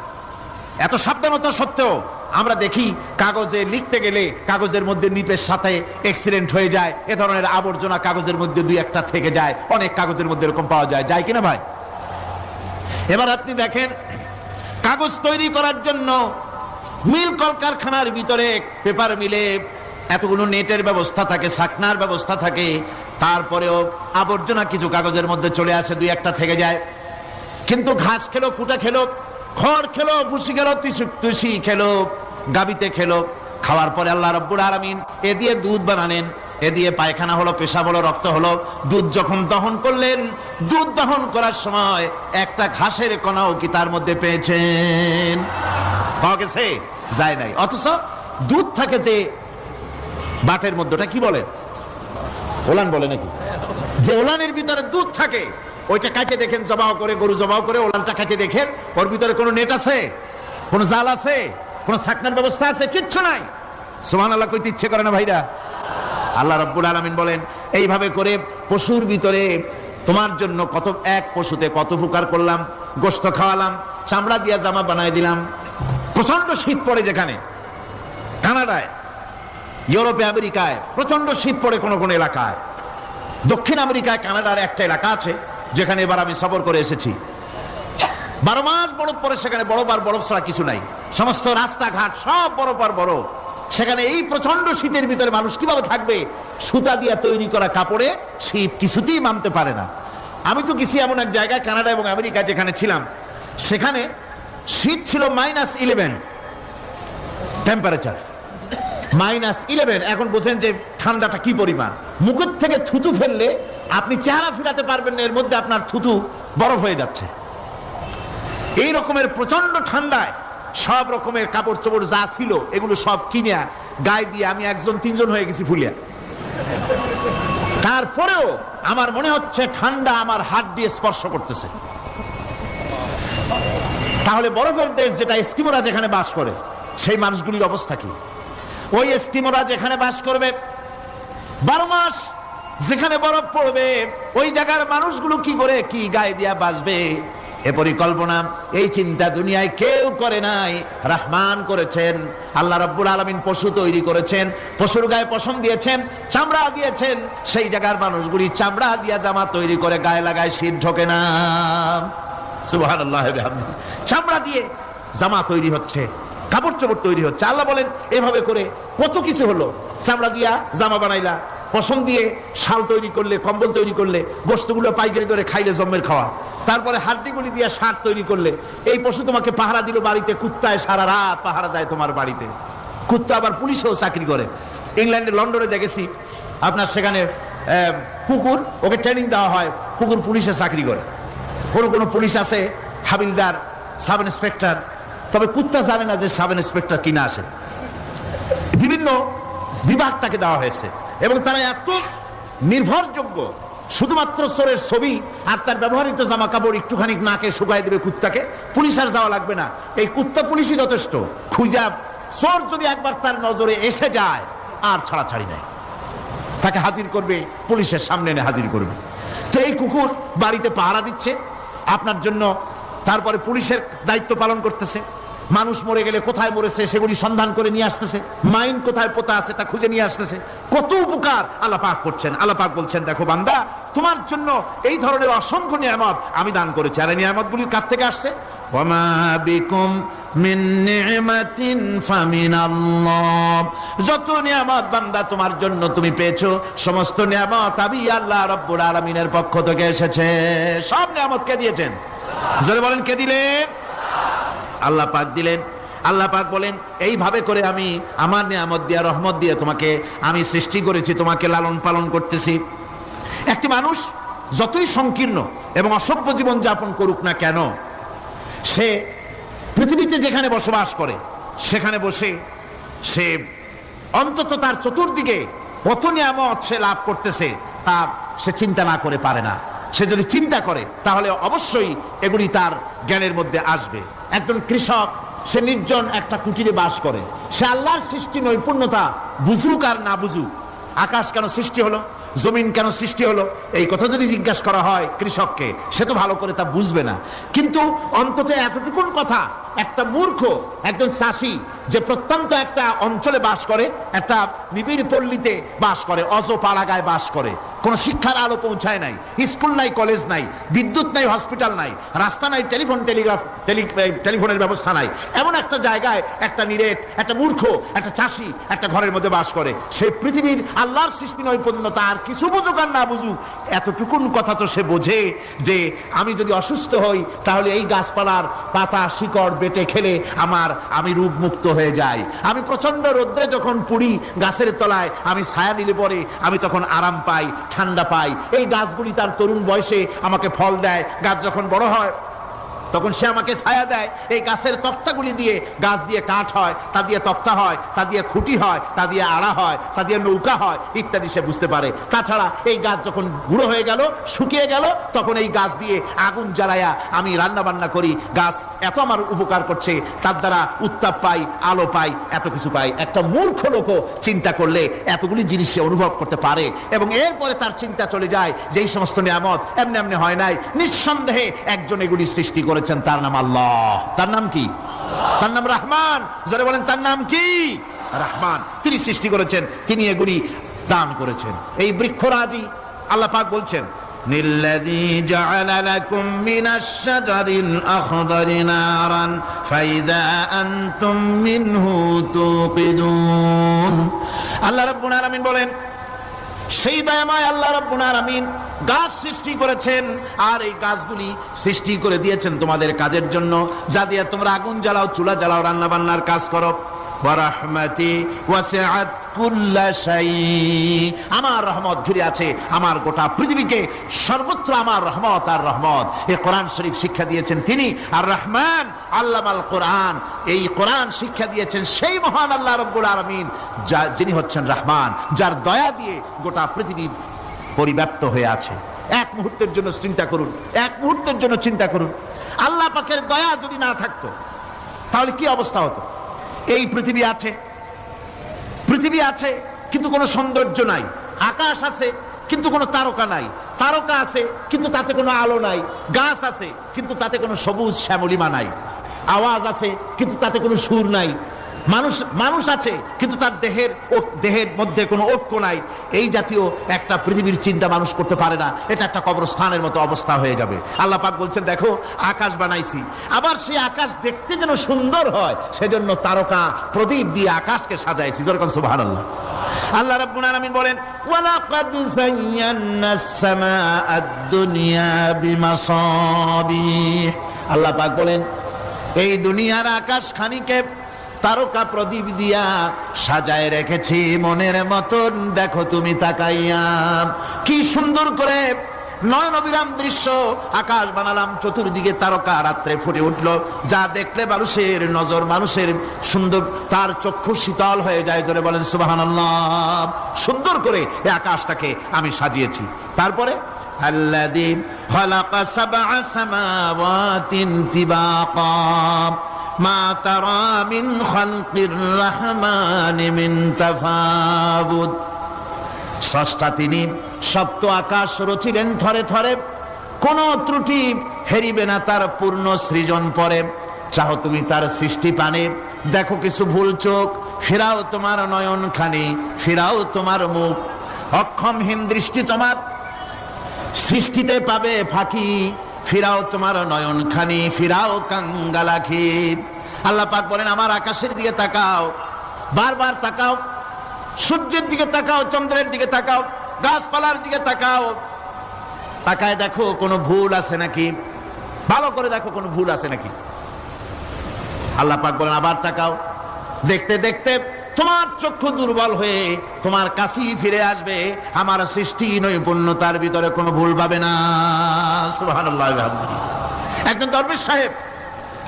এত সাবধানতা সত্ত্বেও আমরা দেখি কাগজে লিখতে গেলে কাগজের মধ্যে নিপের সাথে অ্যাক্সিডেন্ট হয়ে যায়। এ ধরনের আবর্জনা কাগজের মধ্যে দুই একটা থেকে যায়। অনেক কাগজের মধ্যে এরকম পাওয়া যায় কিনা ভাই? এবার আপনি দেখেন, কাগজ তৈরি করার জন্য মিল কলকারখানার ভিতরে, পেপার মিলে এতগুলো নেটের ব্যবস্থা থাকে, ছাকনার ব্যবস্থা থাকে। তারপরেও আবর্জনা কিছু কাগজের মধ্যে চলে আসে, দুই একটা থেকে যায়। কিন্তু ঘাস খেলো, কুটা খেলো, খড় খেলো, ভুসি খেলো, তুষি খেলো, গাবিতে খেলো। খাওয়ার পরে আল্লাহ রাব্বুল আলামিন এ দিয়ে দুধ বানালেন, এ দিয়ে পায়খানা হলো, পেশাব হলো, রক্ত হলো। দুধ যখন দহন করলেন, দুধ দহন করার সময় একটা ঘাসের কণাও কি তার মধ্যে পেয়েছেন? পাওয়া গেছে? যায় নাই। অথচ দুধ থাকে যে বাটের মধ্যে, ওটা কি বলে? ওলান বলে নাকি? যে ওলানের ভিতরে দুধ থাকে, ওইটা কাটে দেখেন, জবাও করে, গরু জবাও করে ওলানটা কাটে দেখেন, ওর ভিতরে কোনো নেট আছে, কোনো জাল আছে, কোনো ছাকনার ব্যবস্থা আছে? কিচ্ছু নাই। সুবহানাল্লাহ কইতে ইচ্ছে করে না ভাইরা? আল্লাহ রাব্বুল আলামিন বলেন, এইভাবে করে পশুর ভিতরে তোমার জন্য কত, এক পশুতে কত উপকার করলাম, গোশত খাওয়ালাম, চামড়া দিয়া জামা বানায় দিলাম। প্রচন্ড শীত পড়ে যেখানে, কানাডায়, ইউরোপে, আমেরিকায় প্রচন্ড শীত পড়ে কোন কোন এলাকায়। দক্ষিণ আমেরিকায় কানাডার একটা এলাকা আছে যেখানে এবার আমি সফর করে এসেছি। 12 মাস বরফ পড়ে সেখানে, বরফ আর বরফ ছাড়া কিছু নাই, সমস্ত রাস্তাঘাট সব বরফ আর বরফ। সেখানে এই প্রচন্ড শীতের ভিতরে মানুষ কিভাবে থাকবে? সুতা দিয়ে তৈরি করা কাপড়ে শীত কিছুতেই মানতে পারে না। আমি তো গেছি এমন এক জায়গায়, কানাডা এবং আমেরিকা যেখানে ছিলাম, সেখানে শীত ছিল -11 টেম্পারেচার, -11। এখন বোঝেন যে ঠান্ডাটা কি পরিমাণ। মুখের থেকে থুতু ফেললে আপনি চেহারা ফিরাতে পারবেন না, এর মধ্যে আপনার থুতু বরফ হয়ে যাচ্ছে। এই রকমের প্রচন্ড ঠান্ডায় সব রকমের কাপড় চোপড় যা ছিল এগুলো সব কিনে গায়ে দিয়ে আমি 1-3 হয়ে গেছি ফুলিয়া। তারপরেও আমার মনে হচ্ছে ঠান্ডা আমার হাত দিয়ে স্পর্শ করতেছে। তাহলে বরফের দেশ যেটা, এস্কিমোরা যেখানে বাস করে, সেই মানুষগুলির অবস্থা কি? ওই এস্কিমোরা যেখানে বাস করবে, 12 মাস যেখানে বরফ পড়বে, ওই জায়গার মানুষগুলো কি করে, কি গায়ে দিয়া বাঁচবে? এ পরিকল্পনা, এই চিন্তা দুনিয়ায় কেউ করে নাই, রহমান করেছেন। আল্লাহ রাব্বুল আলামিন পশু তৈরি করেছেন, পশুর গায়ে পশম দিয়েছেন, চামড়া দিয়েছেন। সেই জায়গার মানুষগুলি চামড়া দিয়া জামা তৈরি করে গায়ে লাগায়, শীত ঢোকে না। সুবহানাল্লাহ। চামড়া দিয়ে জামা তৈরি হচ্ছে, কাপড় চোপড় তৈরি হচ্ছে। আল্লাহ বলেন এভাবে করে কত কিছু হলো। চামড়া দিয়া জামা বানাইলা, পশম দিয়ে শাল তৈরি করলে, কম্বল তৈরি করলে, গোশতগুলো পাইকারি করে খাইলে জম্মের খাওয়া। তারপরে হাড্ডিগুলি দিয়ে শার্ট তৈরি করলে। এই পশু তোমাকে পাহারা দিল বাড়িতে, কুত্তায় সারা রাত পাহারা দেয় তোমার বাড়িতে। কুত্তা আবার পুলিশেও চাকরি করে। ইংল্যান্ডে, লন্ডনে দেখেছি আপনার, সেখানে কুকুর, ওকে ট্রেনিং দেওয়া হয়, কুকুর পুলিশে চাকরি করে। কোনো পুলিশ আছে হাবিলদার, সাব ইন্সপেক্টর, তবে কুত্তা জানে না যে সাব ইন্সপেক্টর কিনা আসে। বিভিন্ন বিভাগ তাকে দেওয়া হয়েছে এবং তারা এত নির্ভরযোগ্য, শুধুমাত্র চোরের ছবি আর তার ব্যবহৃত জামা কাপড় একটুখানি নাকে শুকায় দেবে কুত্তাকে, পুলিশ আর যাওয়া লাগবে না। এই কুত্তা পুলিশই যথেষ্ট। খুঁজা চোর যদি একবার তার নজরে এসে যায়, আর ছাড়াছাড়ি নাই, তাকে হাজির করবে, পুলিশের সামনে এনে হাজির করবে। তো এই কুকুর বাড়িতে পাহারা দিচ্ছে আপনার জন্য, তারপরে পুলিশের দায়িত্ব পালন করতেছে। মানুষ মরে গেলে কোথায় মরেছে সেগুলি সন্ধান করে নিয়ে আসতেছে, মাইন কোথায় পোতা আছে তা খুঁজে নিয়ে আসতেছে। কত উপকার আল্লাহ পাক করছেন। আল্লাহ পাক বলছেন, দেখো বান্দা, তোমার জন্য এই ধরনের অসংখ্য নিয়ামত আমি দান করেছি। আর এই নিয়ামতগুলি কার থেকে আসছে? ওয়ামা বিকুম মিন নি'মাতিন ফামিনাল্লাহ। যত নিয়ামত বান্দা তোমার জন্য তুমি পেয়েছো, সমস্ত নিয়ামত আমি আল্লাহ রাব্বুল আলামিনের পক্ষ থেকে এসেছে। সব নিয়ামত কে দিয়েছেন? জোরে বলেন, কে দিলেন? আল্লাহ পাক দিলেন। আল্লাহ পাক বলেন, এইভাবে করে আমি আমার নিয়ামত দিয়ে, রহমত দিয়ে তোমাকে আমি সৃষ্টি করেছি, তোমাকে লালন পালন করতেছি। একটি মানুষ যতই সংকীর্ণ এবং অসভ্য জীবন যাপন করুক না কেন, সে পৃথিবীতে যেখানে বসবাস করে সেখানে বসে সে অন্তত তার চতুর্দিকে কত নিয়ামত সে লাভ করতেছে তা সে চিন্তা না করে পারে না। সে যদি চিন্তা করে তাহলে অবশ্যই এগুলি তার জ্ঞানের মধ্যে আসবে। একজন কৃষক, সে নির্জন একটা কুটিরে বাস করে, সে আল্লাহর সৃষ্টি নৈপুণ্যতা বুঝুক আর না বুঝুক, আকাশ কেন সৃষ্টি হলো, জমিন কেন সৃষ্টি হলো, এই কথা যদি জিজ্ঞাসা করা হয় কৃষককে, সে তো ভালো করে তা বুঝবে না। কিন্তু অন্তত এতটুকুন কথা একটা মূর্খ, একজন চাষি যে প্রত্যন্ত একটা অঞ্চলে বাস করে, একটা নিবিড় পল্লীতে বাস করে, অজ পাড়াগায় বাস করে, কোন শিক্ষার আলো পৌঁছায় নাই, স্কুল নাই, কলেজ নাই, বিদ্যুৎ নাই, হসপিটাল নাই, রাস্তা নাই, টেলিফোনের ব্যবস্থা নাই, এমন একটা জায়গায় একটা নিরেট, একটা মূর্খ, একটা চাষি একটা ঘরের মধ্যে বাস করে। সেই পৃথিবীর আল্লাহর সৃষ্টি নৈপুণ্যতা আর কিছু বুঝুক আর না বুঝুক, এতটুকুন কথা তো সে বোঝে যে আমি যদি অসুস্থ হই তাহলে এই গাছপালার পাতা শিকড় বেটে খেলে আমি রোগ মুক্ত হয়ে যাই। আমি প্রচন্ড রোদ্রে যখন পুড়ি গাছের তলায়, আমি ছায়া নিলে পরে আমি তখন আরাম পাই, ঠান্ডা পাই। এই গাছগুলি তার তরুণ বয়সে আমাকে ফল দেয়, গাছ যখন বড় হয় তখন সে আমাকে ছায়া দেয়। এই গাছের তক্তাগুলি দিয়ে, গাছ দিয়ে কাঠ হয়, তা দিয়ে তক্তা হয়, তা দিয়ে খুঁটি হয়, তা দিয়ে আড়া হয়, তা দিয়ে নৌকা হয় ইত্যাদি সে বুঝতে পারে। তাছাড়া এই গাছ যখন বুড়ো হয়ে গেল, শুকিয়ে গেল, তখন এই গাছ দিয়ে আগুন জ্বালায়া আমি রান্না বান্না করি। গাছ এত আমার উপকার করছে, তার দ্বারা উত্তাপ পাই, আলো পাই, এত কিছু পাই। একটা মূর্খ লোকও চিন্তা করলে এতগুলি জিনিস সে অনুভব করতে পারে, এবং এরপরে তার চিন্তা চলে যায় যে এই সমস্ত নিয়ামত এমনি এমনি হয় নাই, নিঃসন্দেহে একজন এগুলি সৃষ্টি করে, তার নাম আল্লাহ। তার নাম কি? তার নাম রহমান। যারা বলেন তার নাম কি? রহমান। তিনি সৃষ্টি করেছেন, তিনি এগুলি দান করেছেন। এই বৃক্ষরাজি আল্লাহ পাক বলছেন নিল্লাযী জাআলা লাকুম মিনাশ শাজারিল আখদারি নারান ফাইযা আনতুম মিনহু তুকিদুন। আল্লাহ রাব্বুল আলামিন বলেন সেই দয়াময় আল্লাহ রাব্বুল আলামিন গাছ সৃষ্টি করেছেন, আর এই গাছগুলি সৃষ্টি করে দিয়েছেন তোমাদের কাজের জন্য, যা দিয়ে তোমরা আগুন জ্বালাও, চুলা জ্বালাও, রান্না বান্নার কাজ করো। ওয়া রাহমাতি ওয়াসিআত কুল্লা শাই। আমার রহমত ঘিরে আছে আমার গোটা পৃথিবীকে, সর্বত্র আমার রহমত আর রহমত। এই কোরআন শরীফ শিক্ষা দিয়েছেন তিনি আর রহমান আল্লামাল কোরআন। এই কোরআন শিক্ষা দিয়েছেন সেই মহান আল্লাহ রাব্বুল আলামিন, যিনি হচ্ছেন রহমান, যার দয়া দিয়ে গোটা পৃথিবী পরিব্যাপ্ত হয়ে আছে। এক মুহূর্তের জন্য চিন্তা করুন, এক মুহূর্তের জন্য চিন্তা করুন, আল্লাহ পাকের দয়া যদি না থাকতো তাহলে কি অবস্থা হতো? এই পৃথিবী আছে, পৃথিবী আছে কিন্তু কোনো সৌন্দর্য নাই। আকাশ আছে কিন্তু কোনো তারকা নাই, তারকা আছে কিন্তু তাতে কোনো আলো নাই। গাছ আছে কিন্তু তাতে কোনো সবুজ শ্যামলিমা নাই। আওয়াজ আছে কিন্তু তাতে কোনো সুর নাই। মানুষ আছে কিন্তু তার দেহের মধ্যে কোনো ঐক্য নাই। এই জাতীয় একটা পৃথিবীর চিন্তা মানুষ করতে পারে না। এটা একটা কবরস্থানের মতো অবস্থা হয়ে যাবে। আল্লাহ পাক বলছেন দেখো আকাশ বানাইছি, আবার সেই আকাশ দেখতে যেন সুন্দর হয় সেজন্য তারকা প্রদীপ দিয়ে আকাশকে সাজাইছি। যেরকম সুবহানাল্লাহ। আল্লাহ রাব্বুল আলামিন বলেন ওয়ালাকাদ যায়্যানাস সামাআদ দুনিয়া বিমাসাবিহ। আল্লাহ পাক বলেন এই দুনিয়ার আকাশ খানিকে তারকা প্রদীপ দিয়া সাজায় রেখেছি মনের মতন। দেখো তুমি তাকাইয়া কি সুন্দর করে নয়ন অবিরাম দৃশ্য আকাশ বানালাম, চতুর্দিকে তারকা রাত্রে ফুটে উঠলো, যা দেখলে মানুষের নজর, মানুষের সুন্দর, তার চক্ষু শীতল হয়ে যায়। ধরে বলেন সুবহানাল্লাহ। সুন্দর করে এই আকাশটাকে আমি সাজিয়েছি। তারপরে আল্লাযী খালাকা সাবআ সামাওয়াতিন তিবাকা মা তারা মিন খালকির রহমানি মিন তাফাবুত। স্রষ্টা তিনি সপ্ত আকাশ রচিলেন থরে থরে, কোন ত্রুটি হেরিবে না তার পূর্ণ সৃজন পরে। চাও তুমি তার সৃষ্টি পানে, দেখো কিছু ভুল চোখ, ফিরাও তোমার নয়ন খানি, ফিরাও তোমার মুখ। অক্ষমহীন দৃষ্টি তোমার সৃষ্টিতে পাবে ফাঁকি, ফিরাও তোমার নয়ন খানি, ফিরাও কাঙ্গালাখি। আল্লাহ পাক বলেন আমার আকাশের দিকে তাকাও, বারবার তাকাও, সূর্যের দিকে তাকাও, চন্দ্রের দিকে তাকাও, গাছপালার দিকে তাকাও, তাকায় দেখো কোনো ভুল আছে নাকি, ভালো করে দেখো কোনো ভুল আছে নাকি। আল্লাহ পাক বলেন আবার তাকাও, দেখতে দেখতে তোমার চক্ষু দুর্বল হয়ে তোমার কাছেই ফিরে আসবে। আমার সৃষ্টি নৈপুণ্যতার ভিতরে কোনো ভুল পাবে না। সুবহানাল্লাহ। একজন দরবেশ সাহেব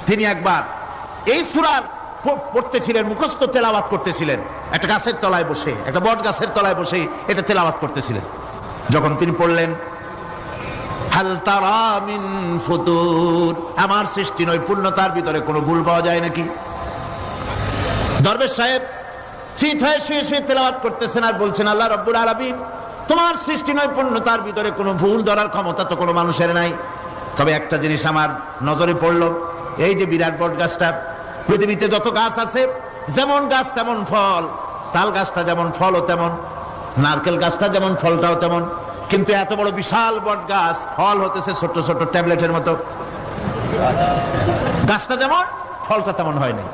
তিনি একবার এই সূরার পড়তেছিলেন, মুখস্থ তেলাওয়াত করতেছিলেন, একটা গাছের তলায় বসে, একটা বট গাছের তলায় বসে এটা তেলাওয়াত করতেছিলেন। যখন তিনি পড়লেন হাল তারা মিন ফুতুর, আমার সৃষ্টি নৈপুণ্যতার ভিতরে কোনো ভুল পাওয়া যায় নাকি। দরবেশ সাহেব চিত হয়ে শুয়ে শুয়ে তেলাওয়াত করতেছেন আর বলছেন আল্লাহ রাব্বুল আলামিন তোমার সৃষ্টি নৈপুণ্যতার ভিতরে কোনো ভুল ধরার ক্ষমতা তো কোনো মানুষের নাই। তবে একটা জিনিস আমার নজরে পড়লো, এই যে বিরাট বট গাছটা, পৃথিবীতে যত গাছ আছে যেমন গাছ তেমন ফল, তাল গাছটা যেমন ফলও তেমন, নারকেল গাছটা যেমন ফলটাও তেমন, কিন্তু এত বড় বিশাল বট গাছ, ফল হতেছে ছোট ছোট ট্যাবলেটের মতো। গাছটা যেমন, ফলটা তেমন হয়নি।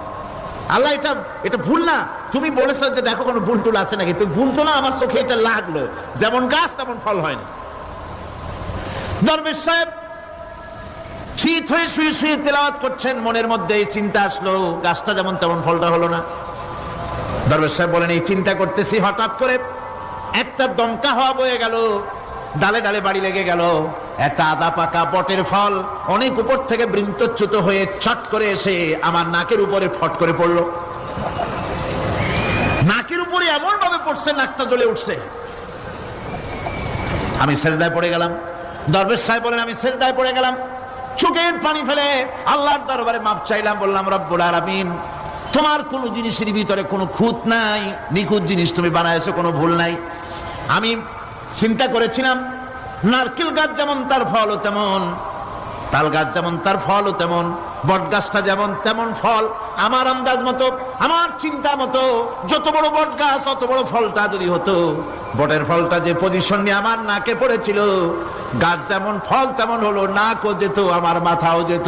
আল্লাহ এটা ভুল না, তুমি বলেছো যে দেখো কোনো ভুল টুল আছে নাকি, তুমি ভুল তো না, আমার চোখে এটা লাগলো, যেমন গাছ তেমন ফল হয়নি। দরবেশ সাহেব শীত হয়ে শুয়ে শুয়ে তেলাওয়াত করছেন, মনের মধ্যে এই চিন্তা আসলো, গাছটা যেমন তেমন ফলটা হলো না। দরবেশ সাহেব বলেন এই চিন্তা করতেছি, হঠাৎ করে একটা দমকা হাওয়া বয়ে গেল, ডালে ডালে বাড়ি লেগে গেল, একটা আদা পাকা বটের ফল অনেক উপর থেকে বৃন্তচ্যুত হয়ে ছট করে এসে আমার নাকের উপরে ফট করে পড়লো। নাকের উপরে এমন ভাবে পড়ছে, নাকটা জ্বলে উঠছে। আমি সেজদায় পড়ে গেলাম। দরবেশ সাহেব বলেন আমি সেজদায় পড়ে গেলাম, চোখের পানি ফেলে আল্লাহর দরবারে মাপ চাইলাম, বললাম রব্বুল আলামিন, তোমার কোন জিনিসের ভিতরে কোনো খুঁত নাই, নিখুঁত জিনিস তুমি বানাইছো, কোনো ভুল নাই। আমি চিন্তা করেছিলাম নারকেল গাছ যেমন তার ফল তেমন, তাল গাছ যেমন তার ফল তেমন, বট গাছটা যেমন তেমন ফল। আমার আন্দাজ মতো, আমার চিন্তা মতো, যত বড় বট গাছ অত বড় ফলটা যদি হতো, বটের ফলটা যে পজিশন নিয়ে আমার নাকে পড়েছিল, গাছ যেমন ফল তেমন হলো, নাকও যেত, আমার মাথাও যেত।